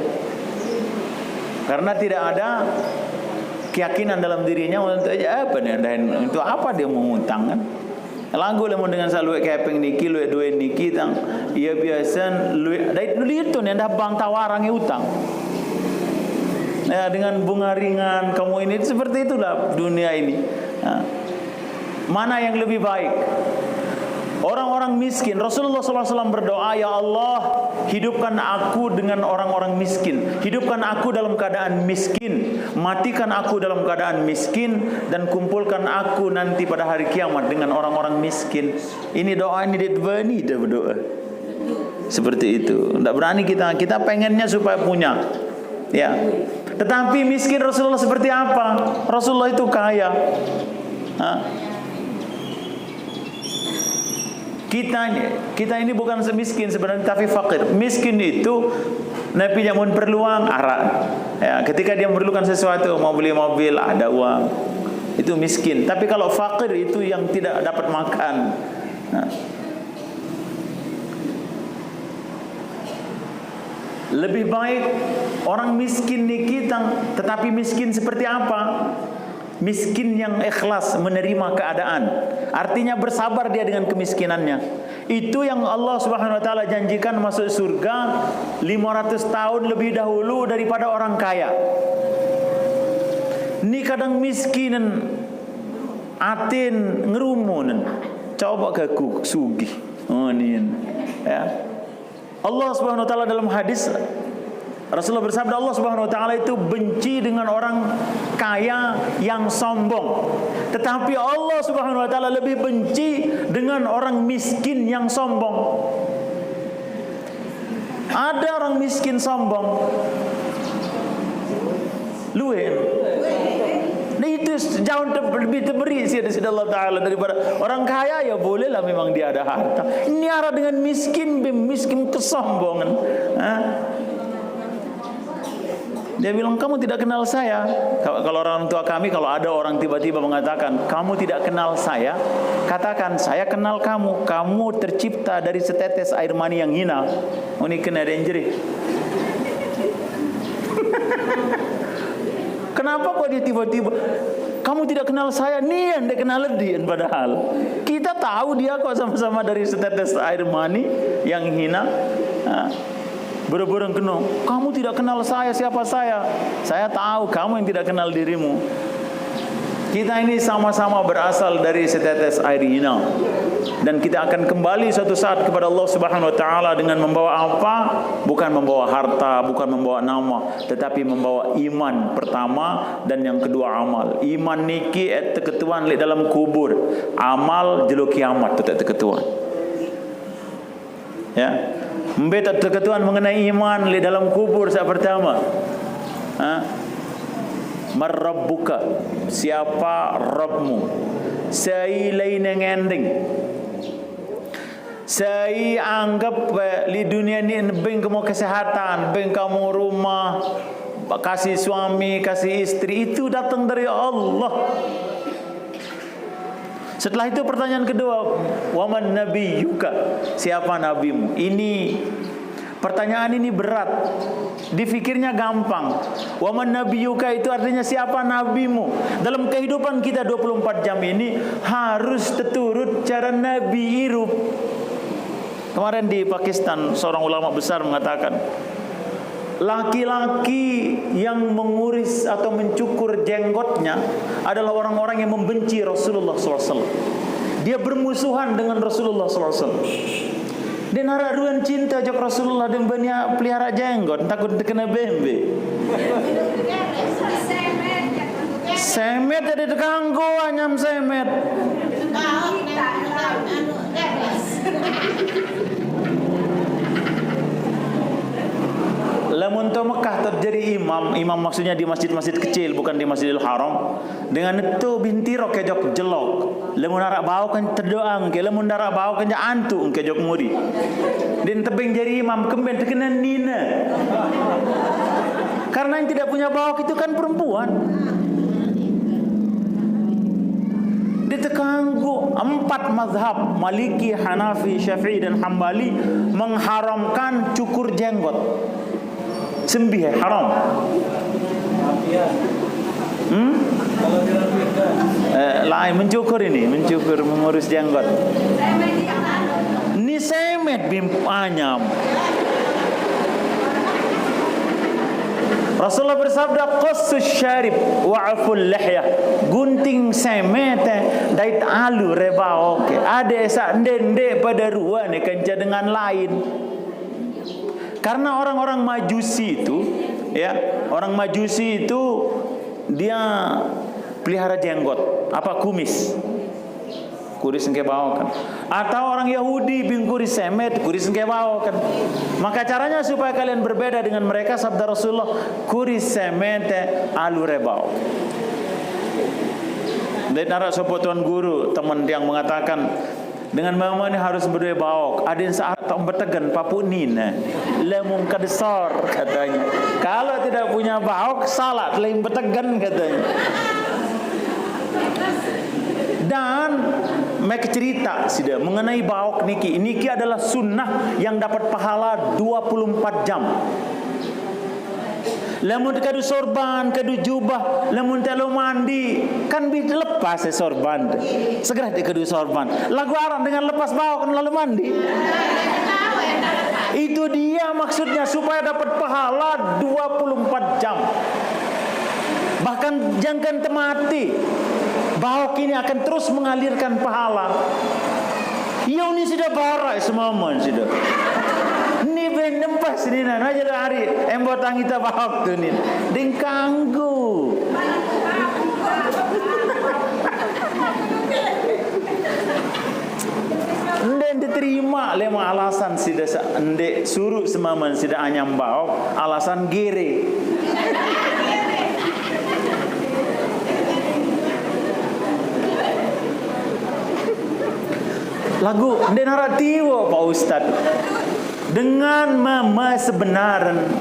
[SPEAKER 1] karena tidak ada keyakinan dalam dirinya untuk apa nih, untuk apa dia mau hutang kan? Lagu lemu dengan saluwe keping niki, luwe dua niki tang, ia biasa luwe dari itu nih anda bang tawarangi hutang. Ya, dengan bunga ringan kamu ini seperti itulah dunia ini. Nah, mana yang lebih baik? Orang-orang miskin. Rasulullah SAW berdoa, ya Allah, hidupkan aku dengan orang-orang miskin. Hidupkan aku dalam keadaan miskin. Matikan aku dalam keadaan miskin. Dan kumpulkan aku nanti pada hari kiamat dengan orang-orang miskin. Ini doa, ini berani dia berdoa. Seperti itu. Tidak berani kita pengennya supaya punya. Ya. Tetapi miskin Rasulullah seperti apa? Rasulullah itu kaya. Kita ini bukan semiskin sebenarnya, tapi fakir. Miskin itu Nabi jamun perluang arak. Ya, ketika dia memerlukan sesuatu, mau beli mobil, ada uang. Itu miskin. Tapi kalau fakir itu yang tidak dapat makan. Nah. Lebih baik orang miskin nih kita, tetapi miskin seperti apa? Miskin yang ikhlas menerima keadaan, artinya bersabar dia dengan kemiskinannya. Itu yang Allah Subhanahu wa taala janjikan masuk surga 500 tahun lebih dahulu daripada orang kaya. Ni kadang miskinan atin ngerumunan, coba ke sugih. Oh ni ya. Allah Subhanahu wa taala dalam hadis, Rasulullah bersabda, Allah Subhanahu wa taala itu benci dengan orang kaya yang sombong. Tetapi Allah Subhanahu wa taala lebih benci dengan orang miskin yang sombong. Ada orang miskin sombong. Luin. Nah itu jauh lebih terberi sih Allah taala daripada orang kaya. Ya bolehlah memang dia ada harta. Ini arah dengan miskin kesombongan. Dia bilang, kamu tidak kenal saya. Kalau orang tua kami, kalau ada orang tiba-tiba mengatakan, kamu tidak kenal saya, katakan, saya kenal kamu. Kamu tercipta dari setetes air mani yang hina. Ini kena dangerous. Kenapa kok dia tiba-tiba, kamu tidak kenal saya? Nih yang dia kenal dia. Padahal kita tahu dia kok sama-sama dari setetes air mani yang hina. Berbareng kena, kamu tidak kenal saya, siapa saya? Saya tahu kamu yang tidak kenal dirimu. Kita ini sama-sama berasal dari setetes air hina. Dan kita akan kembali suatu saat kepada Allah Subhanahu wa taala dengan membawa apa? Bukan membawa harta, bukan membawa nama, tetapi membawa iman pertama dan yang kedua amal. Iman niki ketuan dalam kubur, amal jelo kiamat ketuan. Ya. Membeta ketuan mengenai iman di dalam kubur saat pertama. Marrabbuka, siapa Rabbmu? Saya lain yang ending. Saya anggap di dunia ini beng kamu kesehatan, beng kamu rumah, kasih suami, kasih istri, itu datang dari Allah. Setelah itu pertanyaan kedua, waman nabiyyuka, siapa nabimu? Ini pertanyaan ini berat, difikirnya gampang. Waman nabiyyuka itu artinya siapa nabimu? Dalam kehidupan kita 24 jam ini harus terturut cara Nabi hidup. Kemarin di Pakistan seorang ulama besar mengatakan, laki-laki yang menguris atau mencukur jenggotnya adalah orang-orang yang membenci Rasulullah SAW. Dia bermusuhan dengan Rasulullah SAW. Dia nararuan cinta jok Rasulullah dan banyak pelihara jenggot, takut kena bembe. Semet jadi terganggu anyam semet. Lamun to Mekah terjadi imam maksudnya di masjid-masjid kecil, bukan di Masjidil Haram. Dengan itu binti rok kejok jelok. Lamun arak bau kan terdoang ke, lamun darak bau kan antu kejok muri. Dan tebing jadi imam kemben terkena nina. Karena yang tidak punya bau itu kan perempuan. Ditekanggu 4 mazhab Maliki, Hanafi, Syafi'i dan Hambali mengharamkan cukur jenggot. Sembih haram. Lain mencukur ini, mencukur mengurus jenggot. Ni semet bimpanyam. Rasulullah bersabda, qassus syarib wa'aful lihyah. Gunting semet dait alu reba oke. Ada esa ndende pada ruan kenca dengan lain. Karena orang-orang Majusi itu, ya, orang Majusi itu dia pelihara jenggot, apa kumis, kuris engke bawakan. Atau orang Yahudi bing kuris semet, kuris engke bawakan. Maka caranya supaya kalian berbeda dengan mereka, sabda Rasulullah, kuris semet alu rebau. Dan ada sebuah tuan guru teman yang mengatakan, dengan mama ni harus berdua baok. Ada yang saat tak bertegan papu nina lemung kadesor katanya. Kalau tidak punya baok salat lain bertegan katanya. Dan mereka cerita sudah mengenai baok niki. Niki adalah sunnah yang dapat pahala 24 jam. Lamun kadu sorban, kadu jubah, lamun telo mandi, kan bisa lepas sorban. Segera di kadu sorban. Lagu arang dengan lepas bau kan lalu mandi. Itu dia maksudnya, supaya dapat pahala 24 jam. Bahkan jangan temati. Bau kini akan terus mengalirkan pahala. Ya ini sudah barak semua sudah. Ni ben nempas ni na aja hari embotang kita bahak tu ni. Ding kanggu. Ndek diterima lema alasan sida ndek suruh semaman sida anyam bau alasan gere. Lagu ndek naratiwo Pak Ustad. Dengan mama sebenaran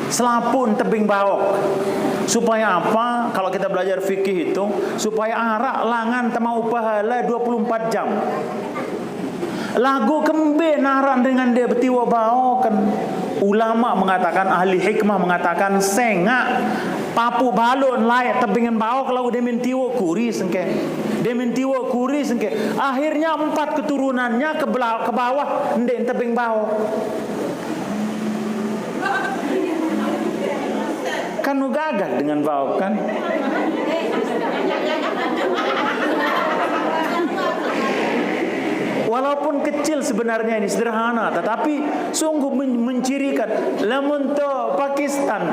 [SPEAKER 1] selapun tebing bawok. Supaya apa? Kalau kita belajar fikih itu, supaya arak langan temau pahala 24 jam. Lagu kembe naran dengan dia betiwa bawokan. Ulama mengatakan, ahli hikmah mengatakan, sengak papu balon layak tebingan bawok kalau dia mentiwa kuri sengke. Dia mentiwa kuri sengke. Akhirnya 4 keturunannya ke bawah ndek tebing bawok. Kan gagah dengan bawok kan? Walaupun kecil sebenarnya ini sederhana, tetapi sungguh mencirikan. Lamun to Pakistan,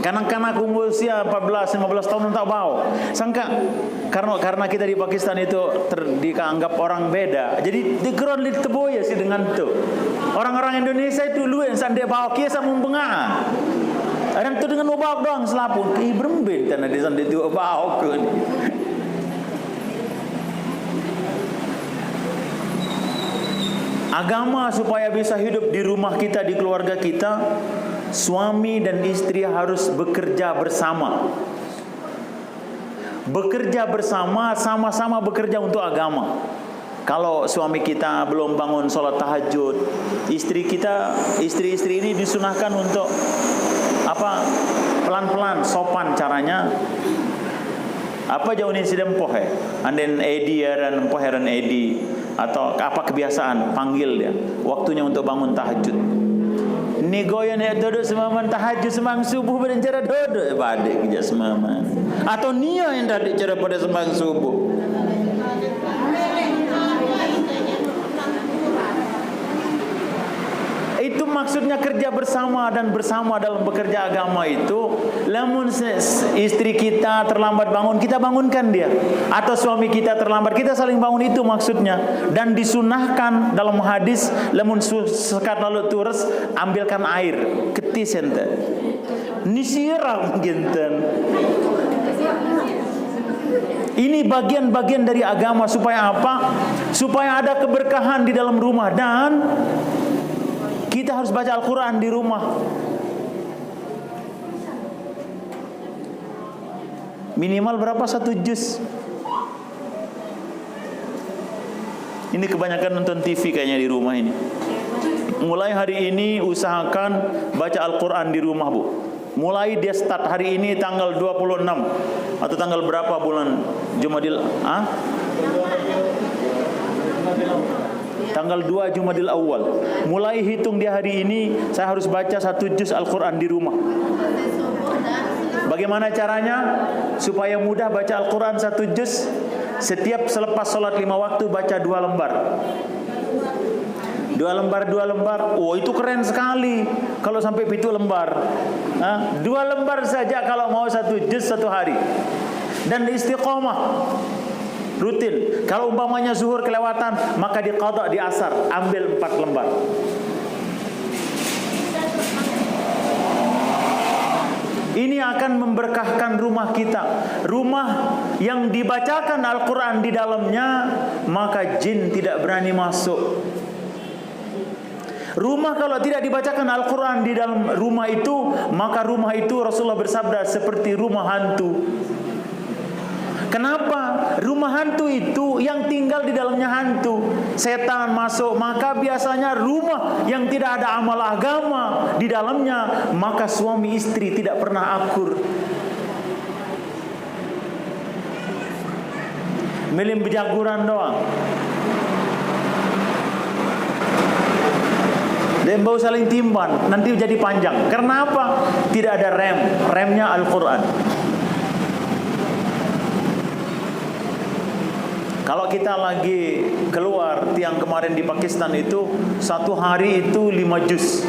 [SPEAKER 1] kanak-kanak umur usia 14-15 tahun tak bau. Sangka karena kita di Pakistan itu dianggap orang beda. Jadi dikeron li teboya sih dengan tu. Orang-orang Indonesia itu lu yang sande bau kia sama membenga. Ada tu dengan ubah doang selapun. Ki berembet tanah di sande tu bau ke. Agama supaya bisa hidup di rumah kita, di keluarga kita, suami dan istri harus bekerja bersama. Bekerja bersama, sama-sama bekerja untuk agama. Kalau suami kita belum bangun sholat tahajud, istri-istri ini disunahkan untuk apa? Pelan-pelan, sopan caranya. Apa jauh ni sidem poh anden edi dan poh heran edi atau apa kebiasaan panggil dia waktunya untuk bangun tahajud. Ni goyan ya duduk semaman tahajud semang subuh pada cara duduk badik kerja semaman atau nia yang tadi cara pada semang subuh. Itu maksudnya kerja bersama, dan bersama dalam bekerja agama itu, lamun istri kita terlambat bangun, kita bangunkan dia, atau suami kita terlambat, kita saling bangun, itu maksudnya. Dan disunahkan dalam hadis, lamun sekat lalu turus, ambilkan air, ketis ente, nisiram ginten. Ini bagian-bagian dari agama supaya apa? Supaya ada keberkahan di dalam rumah, dan kita harus baca Al-Quran di rumah. Minimal berapa? 1 juz. Ini kebanyakan nonton TV kayaknya di rumah ini. Mulai hari ini usahakan baca Al-Quran di rumah, Bu. Mulai dia start hari ini tanggal 26 atau tanggal berapa bulan Jumadil? Tanggal 2 Jumadil Awal. Mulai hitung di hari ini saya harus baca 1 juz Al-Quran di rumah. Bagaimana caranya? Supaya mudah baca Al-Quran 1 juz. Setiap selepas sholat 5 waktu baca 2 lembar. 2 lembar. Oh, itu keren sekali. Kalau sampai 7 lembar. 2 lembar saja kalau mau 1 juz 1 hari. Dan istiqomah. Rutin. Kalau umpamanya zuhur kelewatan, maka diqadha di asar, ambil 4 lembar. Ini akan memberkahkan rumah kita. Rumah yang dibacakan Al-Quran di dalamnya, maka jin tidak berani masuk. Rumah kalau tidak dibacakan Al-Quran di dalam rumah itu, maka rumah itu Rasulullah bersabda seperti rumah hantu. Kenapa? rumah hantu itu yang tinggal di dalamnya hantu, setan masuk, maka biasanya rumah yang tidak ada amal agama di dalamnya, maka suami istri tidak pernah akur. Milim bejaguran doang. Dan bau saling timban, nanti jadi panjang. Karena apa? Tidak ada rem. Remnya Al-Quran. Kalau kita lagi keluar, tiang kemarin di Pakistan itu, satu hari itu 5 juz.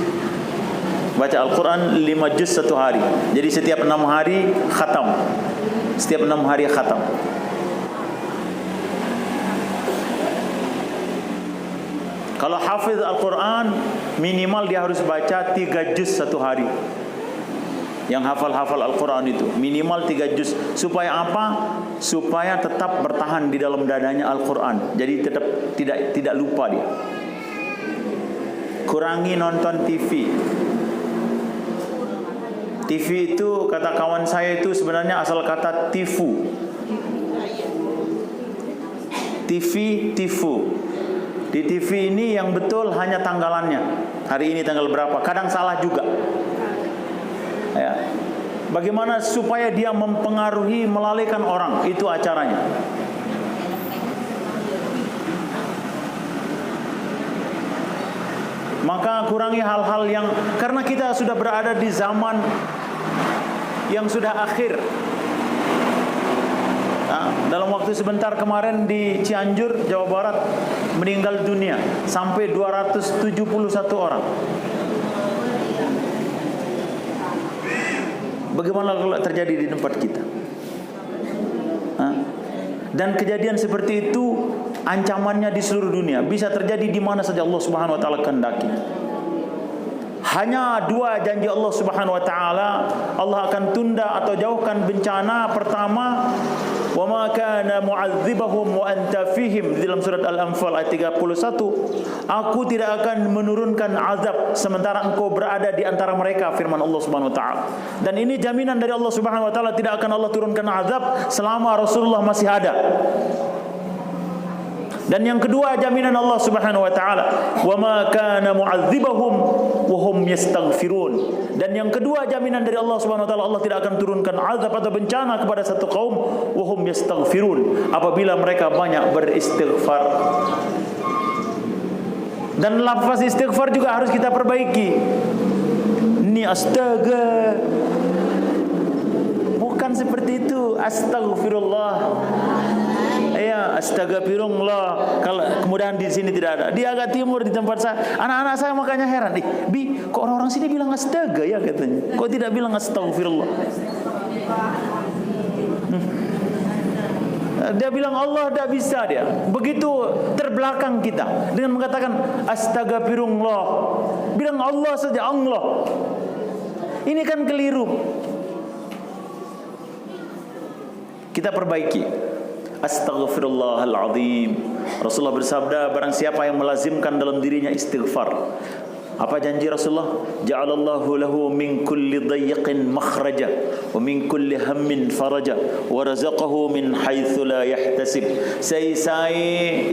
[SPEAKER 1] Baca Al-Quran 5 juz satu hari. Jadi setiap 6 hari khatam. Setiap 6 hari khatam. Kalau hafiz Al-Quran, minimal dia harus baca 3 juz satu hari. Yang hafal-hafal Al-Quran itu minimal 3 juz. Supaya apa? Supaya tetap bertahan di dalam dadanya Al-Quran. Jadi tetap tidak lupa dia. Kurangi nonton TV. TV itu, kata kawan saya itu sebenarnya asal kata tifu. TV, tifu. Di TV ini yang betul hanya tanggalannya. Hari ini tanggal berapa? Kadang salah juga. Ya. Bagaimana supaya dia mempengaruhi, melalaikan orang, itu acaranya. Maka kurangi hal-hal yang, karena kita sudah berada di zaman yang sudah akhir. Nah, dalam waktu sebentar kemarin di Cianjur, Jawa Barat, meninggal dunia sampai 271 orang. Bagaimana kalau terjadi di tempat kita? Dan kejadian seperti itu ancamannya di seluruh dunia, bisa terjadi di mana saja Allah Subhanahu wa taala kehendaki. Hanya 2 janji Allah Subhanahu wa taala, Allah akan tunda atau jauhkan bencana. Pertama, wa ma kana mu'adzibahum wa anta fihim, dalam surat Al-Anfal ayat 31. Aku tidak akan menurunkan azab sementara engkau berada di antara mereka, firman Allah Subhanahu wa taala. Dan ini jaminan dari Allah Subhanahu wa taala, tidak akan Allah turunkan azab selama Rasulullah masih ada. Dan yang kedua, jaminan Allah Subhanahu wa taala, wa ma kana mu'adzibahum wa hum yastaghfirun. Dan yang kedua, jaminan dari Allah Subhanahu wa taala, Allah tidak akan turunkan azab atau bencana kepada satu kaum wa hum yastaghfirun, apabila mereka banyak beristighfar. Dan lafaz istighfar juga harus kita perbaiki. Ini astaga, bukan seperti itu. Astaghfirullah. Ya, astagfirullah. Kalau kemudian di sini tidak ada. Di agak timur di tempat saya, anak-anak saya makanya heran, Bi, kok orang-orang sini bilang astaga ya katanya. Kok tidak bilang astagfirullah? Dia bilang Allah, tidak bisa dia. Begitu terbelakang kita dengan mengatakan astagfirullah. Bilang Allah saja, Allah. Ini kan keliru. Kita perbaiki. Astaghfirullahaladzim. Rasulullah bersabda, barang siapa yang melazimkan dalam dirinya istighfar. Apa janji Rasulullah? Ja'alallahu lahu min kulli dayyiqin makhraja wa min kulli hammin faraja wa razaqahu min haitsu la yahtasib. Sai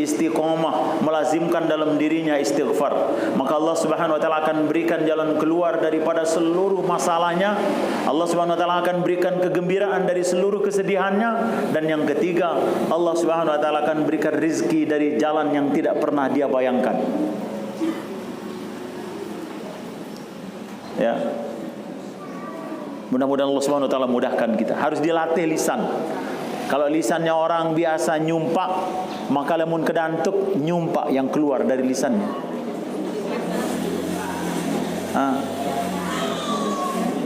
[SPEAKER 1] istiqomah, melazimkan dalam dirinya istighfar, maka Allah Subhanahu wa taala akan berikan jalan keluar daripada seluruh masalahnya. Allah Subhanahu wa taala akan berikan kegembiraan dari seluruh kesedihannya. Dan yang ketiga, Allah Subhanahu wa taala akan berikan rizki dari jalan yang tidak pernah dia bayangkan. Ya. Mudah-mudahan Allah Subhanahu wa taala mudahkan kita. Harus dilatih lisan. Kalau lisannya orang biasa nyumpak, maka lamun kedantuk nyumpak yang keluar dari lisannya.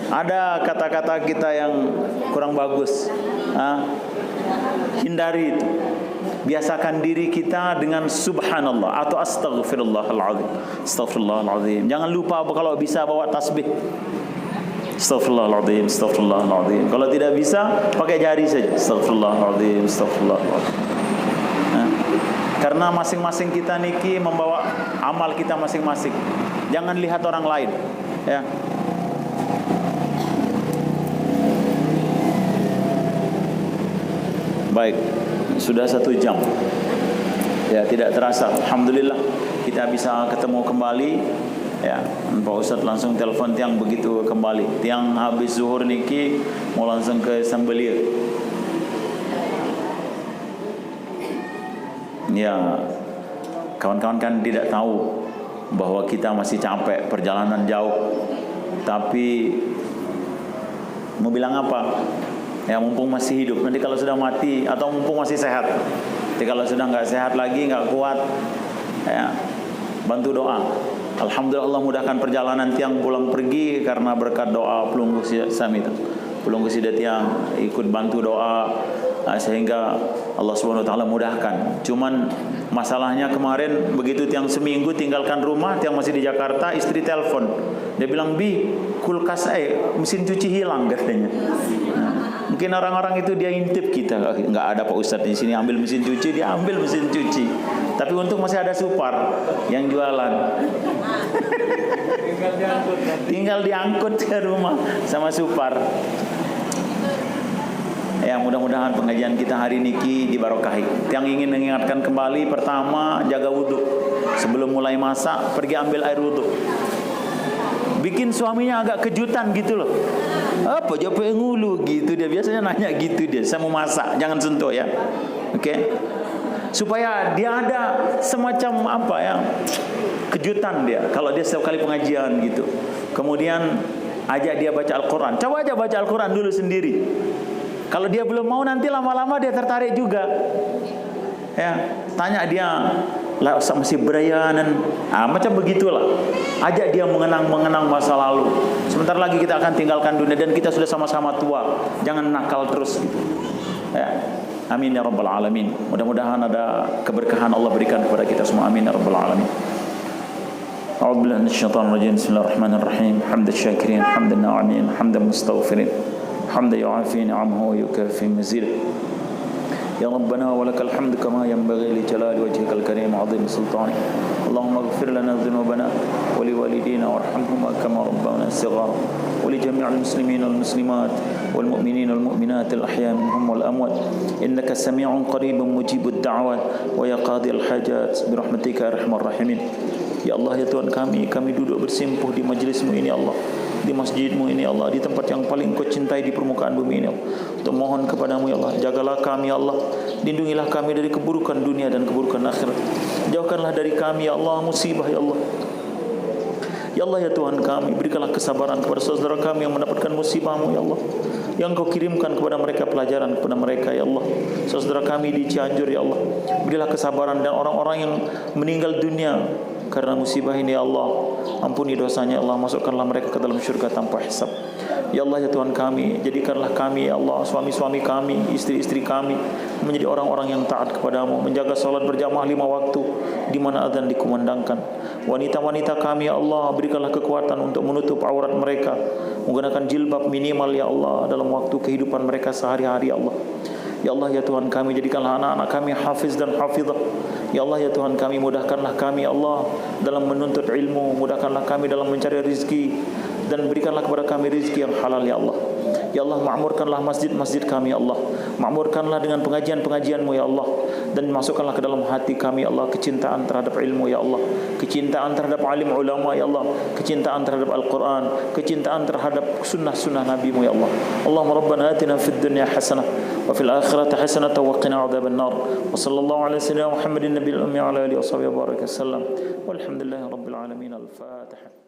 [SPEAKER 1] Ada kata-kata kita yang kurang bagus. Hindari itu. Biasakan diri kita dengan subhanallah atau astaghfirullahaladzim. Astaghfirullahaladzim. Jangan lupa kalau bisa bawa tasbih. Astaghfirullahaladzim, astaghfirullahaladzim. Kalau tidak bisa, pakai jari saja. Astaghfirullahaladzim, astaghfirullahaladzim. Karena masing-masing kita niki membawa amal kita masing-masing. Jangan lihat orang lain, ya. Baik, sudah 1 jam. Ya, tidak terasa. Alhamdulillah kita bisa ketemu kembali. Ya, Pak Ustaz langsung telepon tiang begitu kembali. Tiang habis zuhur niki mau langsung ke Sambelia. Ya, kawan-kawan kan tidak tahu bahwa kita masih capek, perjalanan jauh. Tapi mau bilang apa? Ya, mumpung masih hidup. Nanti kalau sudah mati atau mumpung masih sehat. Jadi kalau sudah nggak sehat lagi, nggak kuat, ya bantu doa. Alhamdulillah Allah mudahkan perjalanan tiang pulang pergi karena berkat doa Pelunggu Sami itu. Pelunggu Sida tiang ikut bantu doa sehingga Allah Subhanahu wa taala mudahkan. Cuman masalahnya kemarin begitu tiang seminggu tinggalkan rumah, tiang masih di Jakarta, istri telepon. Dia bilang, "Bi, kulkas mesin cuci hilang," katanya. Mungkin orang-orang itu dia intip kita, nggak ada Pak Ustadz di sini ambil mesin cuci, dia ambil mesin cuci. Tapi untung masih ada Supar yang jualan. Tinggal diangkut ke rumah sama Supar. Ya, mudah-mudahan pengajian kita hari ini dibarokahi. Yang ingin mengingatkan kembali, pertama jaga wudhu. Sebelum mulai masak, pergi ambil air wudhu. Bikin suaminya agak kejutan gitu loh. Apa jawab ngulu gitu dia, biasanya nanya gitu dia. Saya mau masak, jangan sentuh ya. Oke. Supaya dia ada semacam apa ya, kejutan dia kalau dia setiap kali pengajian gitu. Kemudian ajak dia baca Al-Quran. Coba aja baca Al-Quran dulu sendiri. Kalau dia belum mau, nanti lama-lama dia tertarik juga. Ya, tanya dia, lah masih berayanan, macam begitulah. Ajak dia mengenang masa lalu. Sebentar lagi kita akan tinggalkan dunia dan kita sudah sama-sama tua. Jangan nakal terus gitu. Ya. Amin ya rabbal alamin. Mudah-mudahan ada keberkahan Allah berikan kepada kita semua. Amin ya rabbal alamin. A'udzu billahi minasyaitonir rajim. Bismillahirrahmanirrahim. Hamdan syakirin, hamdan na'imin, hamdan mustaghfirin. Hamdan yu'afi ni'amahu wa yukafi mazidah. Ya Rabbana wa lakal hamd kama yanbaghi li jalali wajhikal karim 'azim sultanik. Allahumma ighfir lana dhunubana wa li walidina warhamhuma kama rabbana shighara. Wa li jami'il muslimin wal muslimat wal mu'minin wal mu'minat al ahya minhum wal amwat. Innaka sami'un qaribun mujibud da'wat wa ya qadil hajat bi rahmatika arhamar rahimin. Ya Allah ya Tuhan kami duduk bersimpuh di majlismu ini Allah, di masjidmu ini Allah, di tempat yang paling kau cintai di permukaan bumi ini Allah. Untuk mohon kepadamu ya Allah, jagalah kami ya Allah, lindungilah kami dari keburukan dunia dan keburukan akhirat. Jauhkanlah dari kami ya Allah musibah ya Allah. Ya Allah ya Tuhan kami, berikanlah kesabaran kepada saudara kami yang mendapatkan musibahmu ya Allah, yang kau kirimkan kepada mereka pelajaran kepada mereka ya Allah. Saudara kami di Cianjur ya Allah, berilah kesabaran, dan orang-orang yang meninggal dunia karena musibah ini ya Allah, ampuni dosanya ya Allah, masukkanlah mereka ke dalam syurga tanpa hisab. Ya Allah ya Tuhan kami, jadikanlah kami ya Allah, suami-suami kami, istri-istri kami menjadi orang-orang yang taat kepadamu, menjaga salat berjamaah 5 waktu di mana azan dikumandangkan. Wanita-wanita kami ya Allah, berikanlah kekuatan untuk menutup aurat mereka, menggunakan jilbab minimal ya Allah dalam waktu kehidupan mereka sehari-hari ya Allah. Ya Allah ya Tuhan kami, jadikanlah anak-anak kami hafiz dan hafizah. Ya Allah ya Tuhan kami, mudahkanlah kami ya Allah dalam menuntut ilmu, mudahkanlah kami dalam mencari rezeki, dan berikanlah kepada kami rezeki yang halal ya Allah. Ya Allah, makmurkanlah masjid-masjid kami ya Allah, makmurkanlah dengan pengajian-pengajian-Mu ya Allah, dan masukkanlah ke dalam hati kami ya Allah kecintaan terhadap ilmu ya Allah, kecintaan terhadap alim ulama ya Allah, kecintaan terhadap Al-Quran, kecintaan terhadap sunnah-sunnah Nabi-Mu ya Allah. Allahumma rabbana atina fid dunya hasanah wa fil akhirati hasanah wa qina adzaban nar. Wa sallallahu ala sayyidina Muhammadin nabiyil ummi wa ala alihi wa sahbihi wa baraka sallam. Walhamdulillahi rabbil alamin. Al-Fatihah.